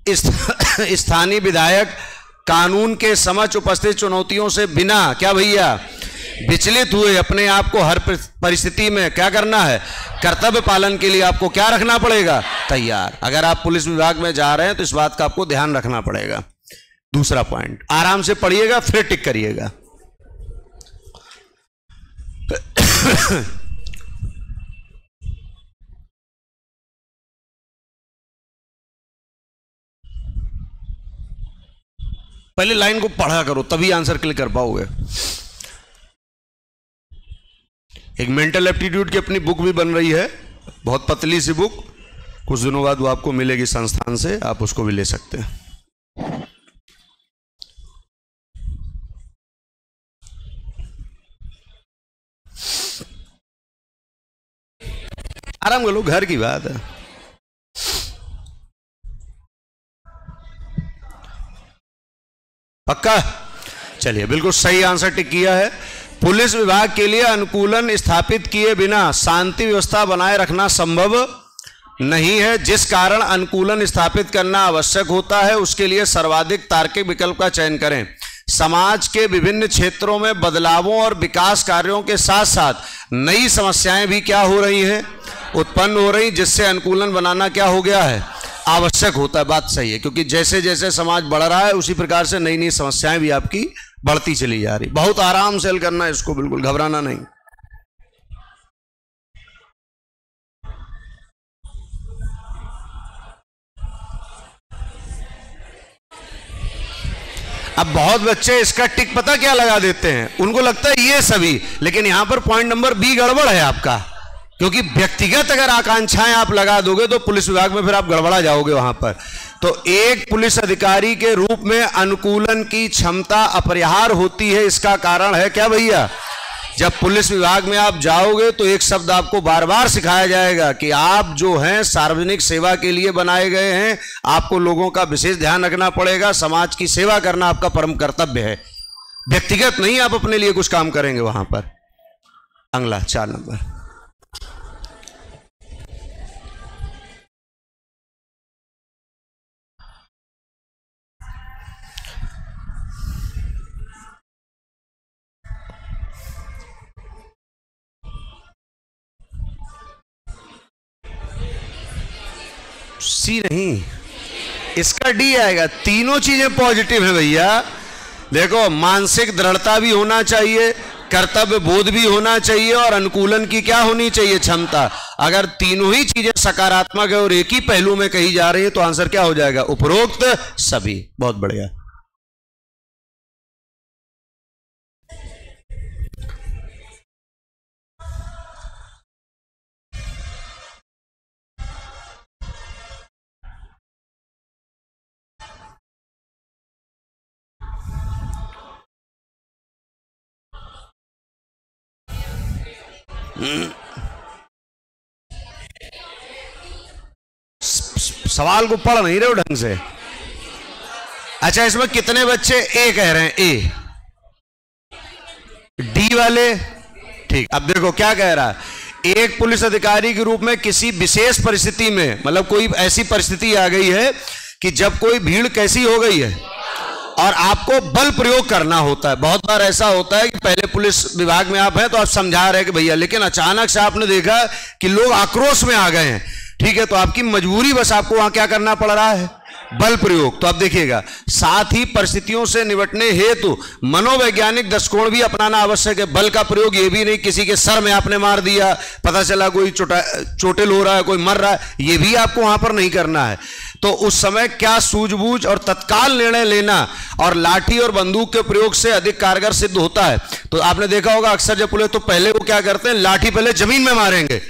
स्थानीय विधायक कानून के समक्ष उपस्थित चुनौतियों से बिना क्या भैया विचलित हुए अपने आप को हर परिस्थिति में क्या करना है, कर्तव्य पालन के लिए आपको क्या रखना पड़ेगा, तैयार। अगर आप पुलिस विभाग में जा रहे हैं तो इस बात का आपको ध्यान रखना पड़ेगा। दूसरा पॉइंट, आराम से पढ़िएगा फिर टिक करिएगा। पहले लाइन को पढ़ा करो तभी आंसर क्लिक कर पाओगे। एक मेंटल एप्टीट्यूड की अपनी बुक भी बन रही है, बहुत पतली सी बुक, कुछ दिनों बाद वो आपको मिलेगी संस्थान से, आप उसको भी ले सकते हैं। आराम कर लो, घर की बात है। पक्का? चलिए, बिल्कुल सही आंसर टिक किया है। पुलिस विभाग के लिए अनुकूलन स्थापित किए बिना शांति व्यवस्था बनाए रखना संभव नहीं है, जिस कारण अनुकूलन स्थापित करना आवश्यक होता है। उसके लिए सर्वाधिक तार्किक विकल्प का चयन करें। समाज के विभिन्न क्षेत्रों में बदलावों और विकास कार्यों के साथ साथ नई समस्याएं भी क्या हो रही हैं, उत्पन्न हो रही, जिससे अनुकूलन बनाना क्या हो गया है, आवश्यक होता है। बात सही है, क्योंकि जैसे जैसे समाज बढ़ रहा है उसी प्रकार से नई नई समस्याएं भी आपकी बढ़ती चली जा रही। बहुत आराम से हल करना है इसको, बिल्कुल घबराना नहीं। अब बहुत बच्चे इसका टिक पता क्या लगा देते हैं, उनको लगता है ये सभी, लेकिन यहां पर पॉइंट नंबर बी गड़बड़ है आपका, क्योंकि व्यक्तिगत अगर आकांक्षाएं आप लगा दोगे तो पुलिस विभाग में फिर आप गड़बड़ा जाओगे वहां पर। तो एक पुलिस अधिकारी के रूप में अनुकूलन की क्षमता अपरिहार्य होती है। इसका कारण है क्या भैया, जब पुलिस विभाग में आप जाओगे तो एक शब्द आपको बार बार सिखाया जाएगा कि आप जो हैं सार्वजनिक सेवा के लिए बनाए गए हैं, आपको लोगों का विशेष ध्यान रखना पड़ेगा, समाज की सेवा करना आपका परम कर्तव्य है, व्यक्तिगत नहीं आप अपने लिए कुछ काम करेंगे वहां पर। अगला 4 नंबर। सी नहीं, इसका डी आएगा। तीनों चीजें पॉजिटिव है भैया। देखो, मानसिक दृढ़ता भी होना चाहिए, कर्तव्य बोध भी होना चाहिए, और अनुकूलन की क्या होनी चाहिए, क्षमता। अगर तीनों ही चीजें सकारात्मक है और एक ही पहलू में कही जा रही है तो आंसर क्या हो जाएगा, उपरोक्त सभी। बहुत बढ़िया। सवाल को पढ़ नहीं रहे हो ढंग से। अच्छा, इसमें कितने बच्चे ए कह रहे हैं, ए डी वाले, ठीक। अब देखो क्या कह रहा है, एक पुलिस अधिकारी के रूप में किसी विशेष परिस्थिति में, मतलब कोई ऐसी परिस्थिति आ गई है कि जब कोई भीड़ कैसी हो गई है और आपको बल प्रयोग करना होता है। बहुत बार ऐसा होता है कि पहले पुलिस विभाग में आप हैं तो आप समझा रहे हैं कि भैया, लेकिन अचानक से आपने देखा कि लोग आक्रोश में आ गए हैं, ठीक है, तो आपकी मजबूरी बस आपको वहां क्या करना पड़ रहा है, बल प्रयोग। तो अब देखिएगा, साथ ही परिस्थितियों से निपटने हेतु मनोवैज्ञानिक दृष्टिकोण भी अपनाना आवश्यक है। बल का प्रयोग ये भी नहीं किसी के सर में आपने मार दिया, पता चला कोई चोटिल हो रहा है, कोई मर रहा है, ये भी आपको वहां पर नहीं करना है। तो उस समय क्या सूझबूझ और तत्काल निर्णय लेना और लाठी और बंदूक के प्रयोग से अधिक कारगर सिद्ध होता है। तो आपने देखा होगा अक्सर जब पुलिस, तो पहले वो क्या करते हैं, लाठी पहले जमीन में मारेंगे।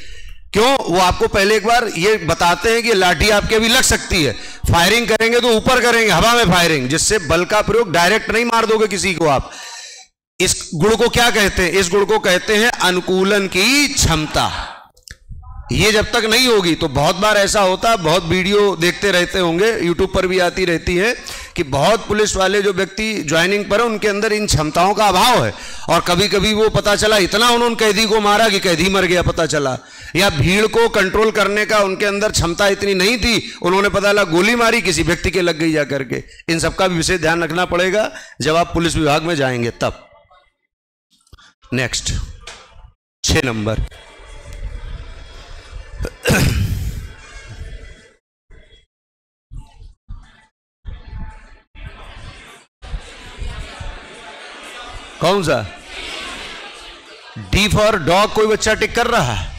क्यों, वो आपको पहले एक बार ये बताते हैं कि लाठी आपके अभी लग सकती है, फायरिंग करेंगे तो ऊपर करेंगे, हवा में फायरिंग, जिससे बल का प्रयोग डायरेक्ट नहीं मार दोगे किसी को आप। इस गुण को क्या कहते हैं, इस गुण को कहते हैं अनुकूलन की क्षमता। ये जब तक नहीं होगी तो बहुत बार ऐसा होता है, बहुत वीडियो देखते रहते होंगे, यूट्यूब पर भी आती रहती है, कि बहुत पुलिस वाले जो व्यक्ति ज्वाइनिंग पर है उनके अंदर इन क्षमताओं का अभाव है, और कभी कभी वो पता चला इतना उन्होंने कैदी को मारा कि कैदी मर गया पता चला, या भीड़ को कंट्रोल करने का उनके अंदर क्षमता इतनी नहीं थी, उन्होंने पता लगा गोली मारी, किसी व्यक्ति के लग गई जा करके। इन सबका भी विशेष ध्यान रखना पड़ेगा जब आप पुलिस विभाग में जाएंगे तब। Next 6 number. कौन सा, डी फॉर डॉग। कोई बच्चा टिक कर रहा है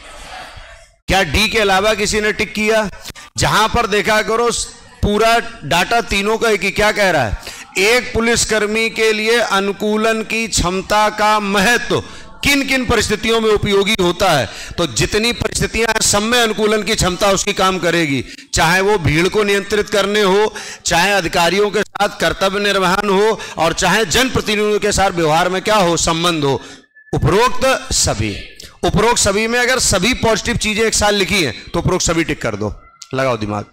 क्या, डी के अलावा किसी ने टिक किया? जहां पर देखा करो पूरा डाटा तीनों का एक, क्या कह रहा है, एक पुलिसकर्मी के लिए अनुकूलन की क्षमता का महत्व किन किन परिस्थितियों में उपयोगी होता है। तो जितनी परिस्थितियां हैं सब में अनुकूलन की क्षमता उसकी काम करेगी, चाहे वो भीड़ को नियंत्रित करने हो, चाहे अधिकारियों के साथ कर्तव्य निर्वहन हो, और चाहे जनप्रतिनिधियों के साथ व्यवहार में क्या हो, संबंध हो। उपरोक्त सभी, उपरोक्त सभी में अगर सभी पॉजिटिव चीजें एक साथ लिखी हैं तो उपरोक्त सभी टिक कर दो, लगाओ दिमाग।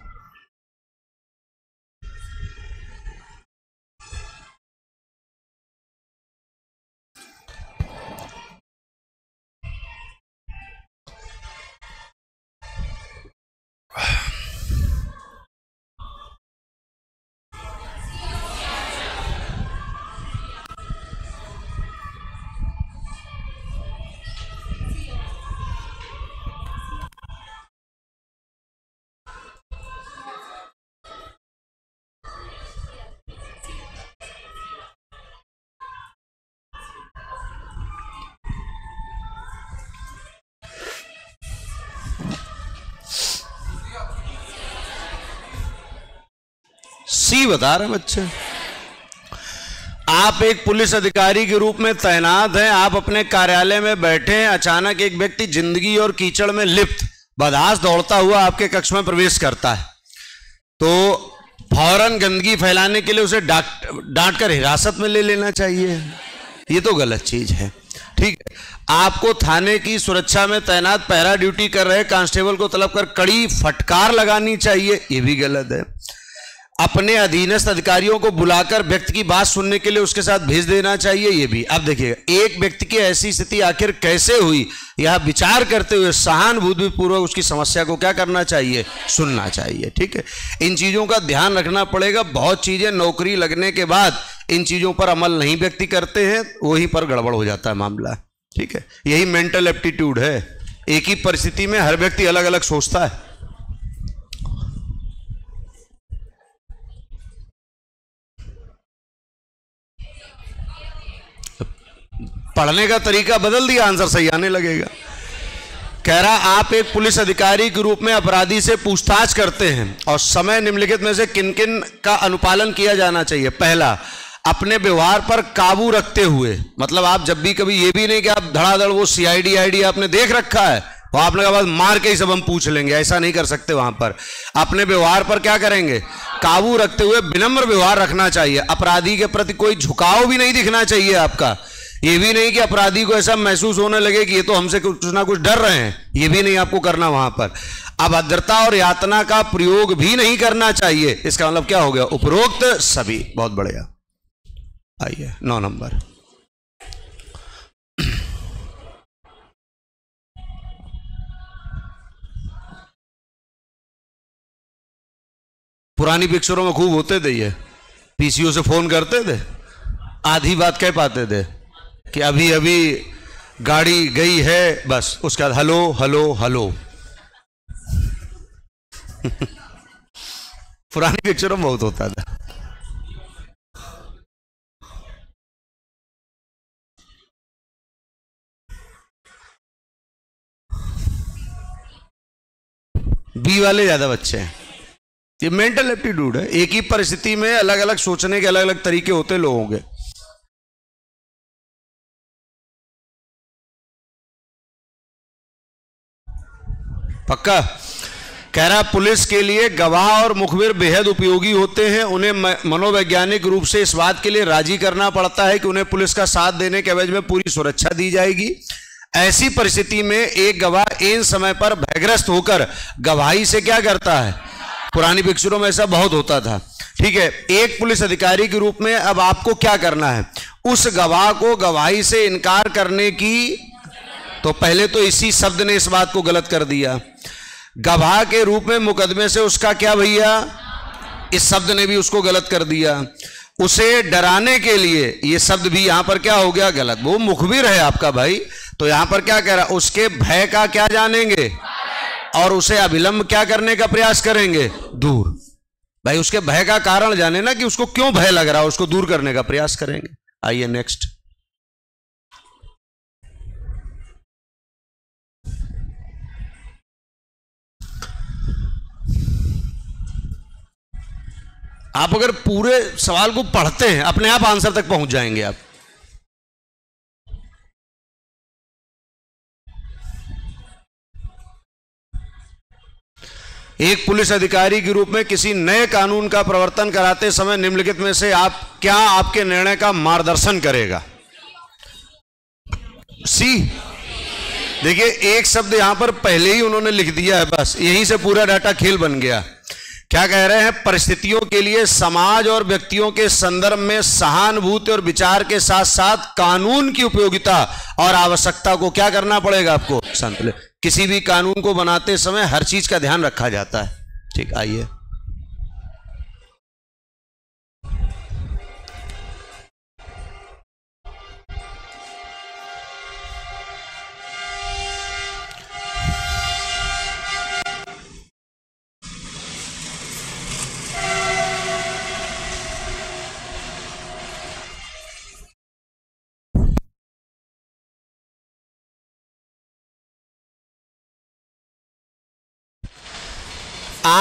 सी बता रहे हैं बच्चे। आप एक पुलिस अधिकारी के रूप में तैनात हैं, आप अपने कार्यालय में बैठे हैं, अचानक एक व्यक्ति जिंदगी और कीचड़ में लिप्त बदहास दौड़ता हुआ आपके कक्ष में प्रवेश करता है, तो फौरन गंदगी फैलाने के लिए उसे डांट कर हिरासत में ले लेना चाहिए। ये तो गलत चीज है। ठीक है, आपको थाने की सुरक्षा में तैनात पहरा ड्यूटी कर रहे कांस्टेबल को तलब कर कड़ी फटकार लगानी चाहिए, ये भी गलत है। अपने अधीनस्थ अधिकारियों को बुलाकर व्यक्ति की बात सुनने के लिए उसके साथ भेज देना चाहिए, ये भी। अब देखिएगा, एक व्यक्ति की ऐसी स्थिति आखिर कैसे हुई, यह विचार करते हुए सहानुभूतिपूर्वक उसकी समस्या को क्या करना चाहिए, सुनना चाहिए। ठीक है, इन चीजों का ध्यान रखना पड़ेगा। बहुत चीजें नौकरी लगने के बाद इन चीजों पर अमल नहीं व्यक्ति करते हैं, वहीं पर गड़बड़ हो जाता है मामला। ठीक है, यही मेंटल एप्टीट्यूड है। एक ही परिस्थिति में हर व्यक्ति अलग अलग सोचता है। पढ़ने का तरीका बदल दिया, आंसर सही आने लगेगा। कह रहा, आप एक पुलिस अधिकारी के रूप में अपराधी से पूछताछ करते हैं और समय निम्नलिखित में से किन किन का अनुपालन किया जाना चाहिए। पहला, अपने व्यवहार पर काबू रखते हुए, मतलब आप जब भी कभी ये भी नहीं कि आप धड़ाधड़ वो सीआईडी आईडी आपने देख रखा है और आपने कहा बस मार के ही सब हम पूछ लेंगे, ऐसा नहीं कर सकते। वहां पर अपने व्यवहार पर क्या करेंगे, काबू रखते हुए विनम्र व्यवहार रखना चाहिए। अपराधी के प्रति कोई झुकाव भी नहीं दिखना चाहिए आपका। ये भी नहीं कि अपराधी को ऐसा महसूस होने लगे कि ये तो हमसे कुछ ना कुछ डर रहे हैं, ये भी नहीं आपको करना वहां पर। अभद्रता और यातना का प्रयोग भी नहीं करना चाहिए। इसका मतलब क्या हो गया, उपरोक्त सभी। बहुत बढ़िया। आइए 9 नंबर। पुरानी पिक्चरों में खूब होते थे ये, पीसीओ से फोन करते थे, आधी बात कह पाते थे कि अभी अभी गाड़ी गई है, बस उसके बाद हेलो हेलो हेलो। पुरानी पिक्चरों में बहुत होता था। बी वाले ज्यादा बच्चे हैं। ये मेंटल एप्टीट्यूड है। एक ही परिस्थिति में अलग अलग सोचने के अलग अलग तरीके होते लोगों के। पक्का। कह रहा, पुलिस के लिए गवाह और मुखबिर बेहद उपयोगी होते हैं। उन्हें मनोवैज्ञानिक रूप से इस बात के लिए राजी करना पड़ता है कि उन्हें पुलिस का साथ देने के एवज में पूरी सुरक्षा दी जाएगी। ऐसी परिस्थिति में एक गवाह इन समय पर भयग्रस्त होकर गवाही से क्या करता है। पुरानी पिक्चरों में ऐसा बहुत होता था। ठीक है, एक पुलिस अधिकारी के रूप में अब आपको क्या करना है, उस गवाह को गवाही से इनकार करने की, तो पहले तो इसी शब्द ने इस बात को गलत कर दिया। गवाह के रूप में मुकदमे से उसका क्या भैया, इस शब्द ने भी उसको गलत कर दिया। उसे डराने के लिए ये शब्द भी यहां पर क्या हो गया, गलत। वो मुखबिर है आपका भाई, तो यहां पर क्या कह रहा, उसके भय का क्या जानेंगे और उसे अविलंब क्या करने का प्रयास करेंगे, दूर। भाई उसके भय का कारण जाने ना, कि उसको क्यों भय लग रहा है, उसको दूर करने का प्रयास करेंगे। आइए नेक्स्ट। आप अगर पूरे सवाल को पढ़ते हैं, अपने आप आंसर तक पहुंच जाएंगे आप। एक पुलिस अधिकारी के रूप में किसी नए कानून का प्रवर्तन कराते समय निम्नलिखित में से आप क्या आपके निर्णय का मार्गदर्शन करेगा। सी। देखिए, एक शब्द यहां पर पहले ही उन्होंने लिख दिया है, बस यहीं से पूरा डाटा खेल बन गया। क्या कह रहे हैं, परिस्थितियों के लिए समाज और व्यक्तियों के संदर्भ में सहानुभूति और विचार के साथ साथ कानून की उपयोगिता और आवश्यकता को क्या करना पड़ेगा आपको, संतुलित। किसी भी कानून को बनाते समय हर चीज का ध्यान रखा जाता है। ठीक, आइए।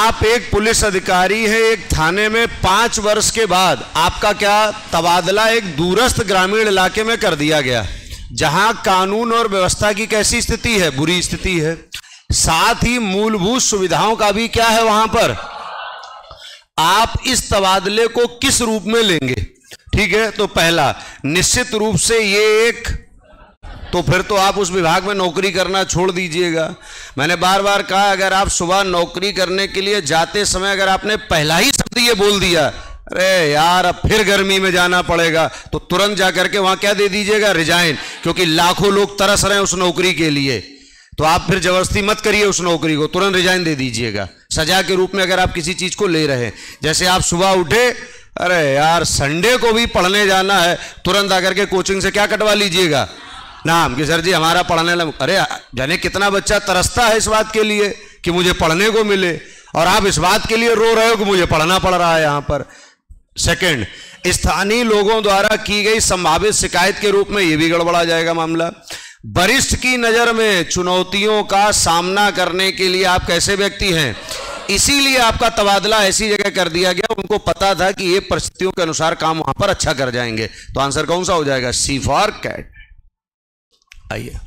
आप एक पुलिस अधिकारी हैं एक थाने में, 5 वर्ष के बाद आपका क्या तबादला एक दूरस्थ ग्रामीण इलाके में कर दिया गया, जहां कानून और व्यवस्था की कैसी स्थिति है, बुरी स्थिति है। साथ ही मूलभूत सुविधाओं का भी क्या है वहां पर। आप इस तबादले को किस रूप में लेंगे? ठीक है, तो पहला निश्चित रूप से ये एक, तो फिर तो आप उस विभाग में नौकरी करना छोड़ दीजिएगा। मैंने बार बार कहा, अगर आप सुबह नौकरी करने के लिए जाते समय अगर आपने पहला ही शब्द ये बोल दिया, अरे यार अब फिर गर्मी में जाना पड़ेगा, तो तुरंत जाकर के वहां क्या दे दीजिएगा, रिजाइन, क्योंकि लाखों लोग तरस रहे हैं उस नौकरी के लिए। तो आप फिर जबरदस्ती मत करिए उस नौकरी को, तुरंत रिजाइन दे दीजिएगा सजा के रूप में। अगर आप किसी चीज को ले रहे हैं, जैसे आप सुबह उठे, अरे यार संडे को भी पढ़ने जाना है, तुरंत आकर के कोचिंग से क्या कटवा लीजिएगा, नाम कि सर जी हमारा पढ़ने लग। अरे जाने कितना बच्चा तरसता है इस बात के लिए कि मुझे पढ़ने को मिले, और आप इस बात के लिए रो रहे हो कि मुझे पढ़ना पड़ रहा है यहां पर। सेकंड, स्थानीय लोगों द्वारा की गई संभावित शिकायत के रूप में यह भी गड़बड़ा जाएगा मामला। वरिष्ठ की नजर में चुनौतियों का सामना करने के लिए आप कैसे व्यक्ति हैं, इसीलिए आपका तबादला ऐसी जगह कर दिया गया। उनको पता था कि ये परिस्थितियों के अनुसार काम वहां पर अच्छा कर जाएंगे। तो आंसर कौन सा हो जाएगा, सी फॉर कैट। आइए,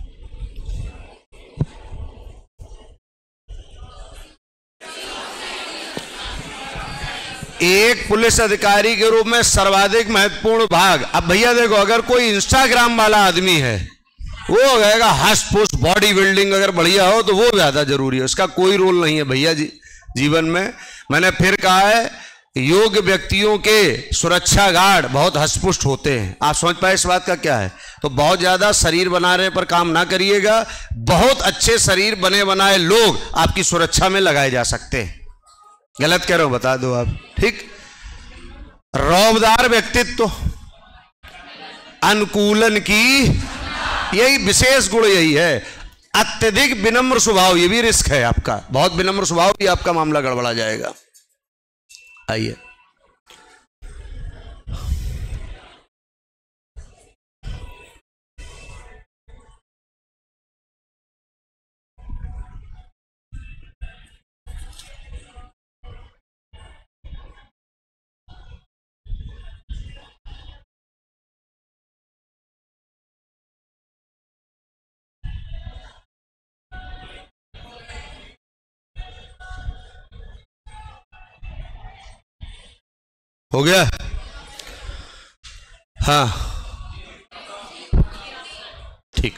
एक पुलिस अधिकारी के रूप में सर्वाधिक महत्वपूर्ण भाग। अब भैया देखो, अगर कोई इंस्टाग्राम वाला आदमी है, वो हो जाएगा हष्ट पुष्ट बॉडी बिल्डिंग अगर बढ़िया हो तो वो ज्यादा जरूरी है, उसका कोई रोल नहीं है भैया जी जीवन में। मैंने फिर कहा है, योग्य व्यक्तियों के सुरक्षा गार्ड बहुत हष्टपुष्ट होते हैं। आप समझ पाए इस बात का क्या है। तो बहुत ज्यादा शरीर बनाने पर काम ना करिएगा, बहुत अच्छे शरीर बने बनाए लोग आपकी सुरक्षा में लगाए जा सकते हैं। गलत कह रहे हो बता दो आप, ठीक। रौबदार व्यक्तित्व, अनुकूलन की यही विशेष गुण यही है। अत्यधिक विनम्र स्वभाव, ये भी रिस्क है आपका, बहुत विनम्र स्वभाव भी आपका मामला गड़बड़ा जाएगा। आइए, हो गया। हाँ ठीक।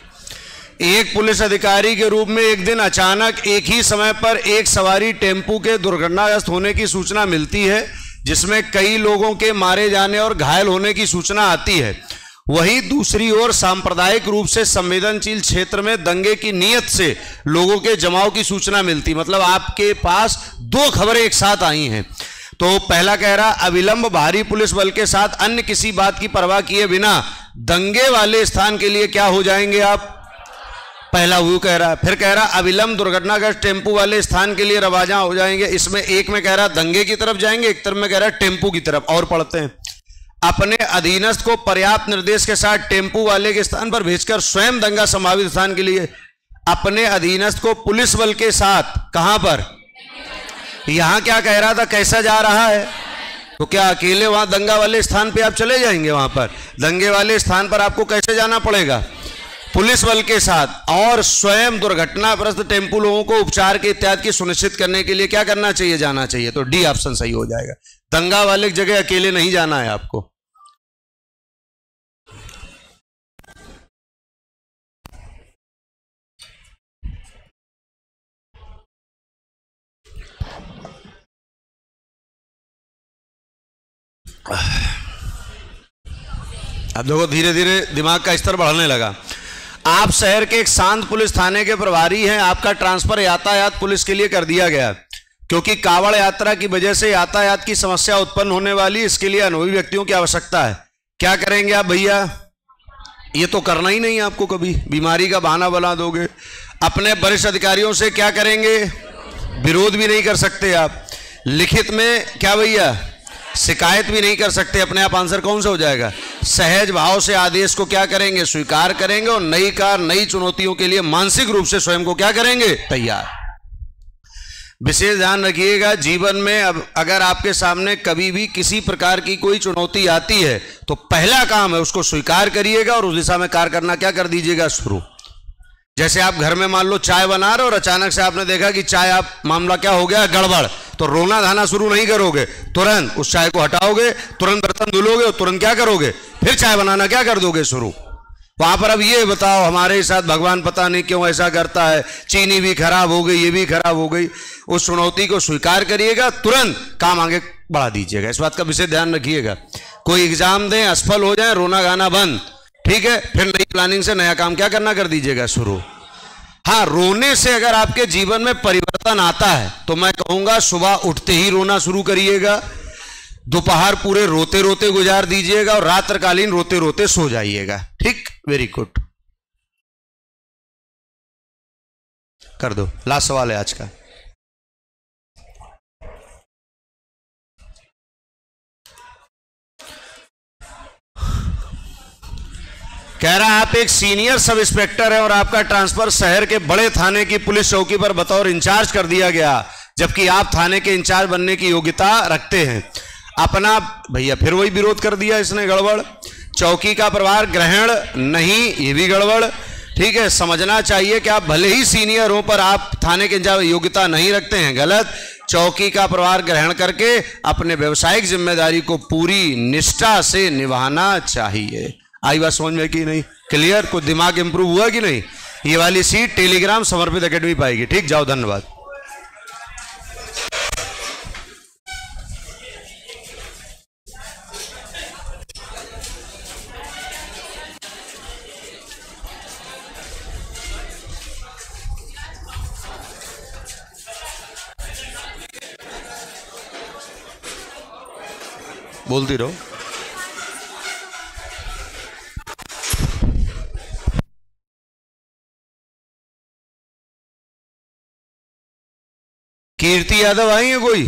एक पुलिस अधिकारी के रूप में एक दिन अचानक एक ही समय पर एक सवारी टेम्पू के दुर्घटनाग्रस्त होने की सूचना मिलती है, जिसमें कई लोगों के मारे जाने और घायल होने की सूचना आती है। वहीं दूसरी ओर सांप्रदायिक रूप से संवेदनशील क्षेत्र में दंगे की नीयत से लोगों के जमाव की सूचना मिलती। मतलब आपके पास 2 खबरें एक साथ आई हैं। तो पहला कह रहा, अविलंब भारी पुलिस बल के साथ अन्य किसी बात की परवाह किए बिना दंगे वाले स्थान के लिए क्या हो जाएंगे आप, पहला वो कह रहा है। फिर कह रहा, अविलंब दुर्घटनाग्रस्त टेम्पू वाले स्थान के लिए रवाजा हो जाएंगे। इसमें एक में कह रहा दंगे की तरफ जाएंगे, एक तरफ में कह रहा टेम्पू की तरफ। और पढ़ते हैं, अपने अधीनस्थ को पर्याप्त निर्देश के साथ टेम्पू वाले के स्थान पर भेजकर स्वयं दंगा संभावित स्थान के लिए, अपने अधीनस्थ को पुलिस बल के साथ कहां पर, यहां क्या कह रहा था, कैसा जा रहा है, तो क्या अकेले वहां दंगा वाले स्थान पे आप चले जाएंगे, वहां पर दंगे वाले स्थान पर आपको कैसे जाना पड़ेगा, पुलिस बल के साथ। और स्वयं दुर्घटनाग्रस्त टेम्पू लोगों को उपचार के इत्यादि की सुनिश्चित करने के लिए क्या करना चाहिए, जाना चाहिए। तो डी ऑप्शन सही हो जाएगा। दंगा वाले जगह अकेले नहीं जाना है आपको। अब देखो धीरे धीरे दिमाग का स्तर बढ़ने लगा। आप शहर के एक शांत पुलिस थाने के प्रभारी हैं। आपका ट्रांसफर यातायात पुलिस के लिए कर दिया गया, क्योंकि कावड़ यात्रा की वजह से यातायात की समस्या उत्पन्न होने वाली। इसके लिए अनुभवी व्यक्तियों की आवश्यकता है। क्या करेंगे आप भैया, ये तो करना ही नहीं आपको, कभी बीमारी का बहाना बना दोगे। अपने वरिष्ठ अधिकारियों से क्या करेंगे, विरोध भी नहीं कर सकते आप। लिखित में क्या भैया, शिकायत भी नहीं कर सकते। अपने आप आंसर कौन सा हो जाएगा, सहज भाव से आदेश को क्या करेंगे, स्वीकार करेंगे। और नई कार नई चुनौतियों के लिए मानसिक रूप से स्वयं को क्या करेंगे, तैयार। विशेष ध्यान रखिएगा, जीवन में अब अगर आपके सामने कभी भी किसी प्रकार की कोई चुनौती आती है तो पहला काम है उसको स्वीकार करिएगा और उस दिशा में कार्य करना क्या कर दीजिएगा, शुरू। जैसे आप घर में मान लो चाय बना रहे हो और अचानक से आपने देखा कि चाय आप मामला क्या हो गया, गड़बड़, तो रोना धाना शुरू नहीं करोगे, तुरंत उस चाय को हटाओगे, तुरंत बर्तन धुलोगे और तुरंत क्या करोगे, फिर चाय बनाना क्या कर दोगे, शुरू। वहां पर अब ये बताओ हमारे साथ भगवान पता नहीं क्यों ऐसा करता है, चीनी भी खराब हो गई, ये भी खराब हो गई। उस चुनौती को स्वीकार करिएगा, तुरंत काम आगे बढ़ा दीजिएगा। इस बात का विशेष ध्यान रखिएगा। कोई एग्जाम दें, असफल हो जाए, रोना गाना बंद, ठीक है, फिर नई प्लानिंग से नया काम क्या करना कर दीजिएगा, शुरू। हाँ, रोने से अगर आपके जीवन में परिवर्तन आता है तो मैं कहूंगा सुबह उठते ही रोना शुरू करिएगा, दोपहर पूरे रोते रोते गुजार दीजिएगा और रात्रकालीन रोते रोते सो जाइएगा। ठीक, वेरी गुड, कर दो। लास्ट सवाल है आज का। कह रहा है आप एक सीनियर सब इंस्पेक्टर है और आपका ट्रांसफर शहर के बड़े थाने की पुलिस चौकी पर बतौर इंचार्ज कर दिया गया, जबकि आप थाने के इंचार्ज बनने की योग्यता रखते हैं। अपना भैया फिर वही विरोध कर दिया इसने, गड़बड़। चौकी का प्रभार ग्रहण नहीं, ये भी गड़बड़। ठीक है, समझना चाहिए कि आप भले ही सीनियर हो पर आप थाने के इंचार्ज योग्यता नहीं रखते हैं, गलत। चौकी का प्रभार ग्रहण करके अपने व्यवसायिक जिम्मेदारी को पूरी निष्ठा से निभाना चाहिए। आई बात समझ में कि नहीं, क्लियर? कुछ दिमाग इंप्रूव हुआ कि नहीं? ये वाली सीट टेलीग्राम समर्पित एकेडमी पाएगी। ठीक, जाओ, धन्यवाद। बोलती रहो। कीर्ति यादव आई है कोई?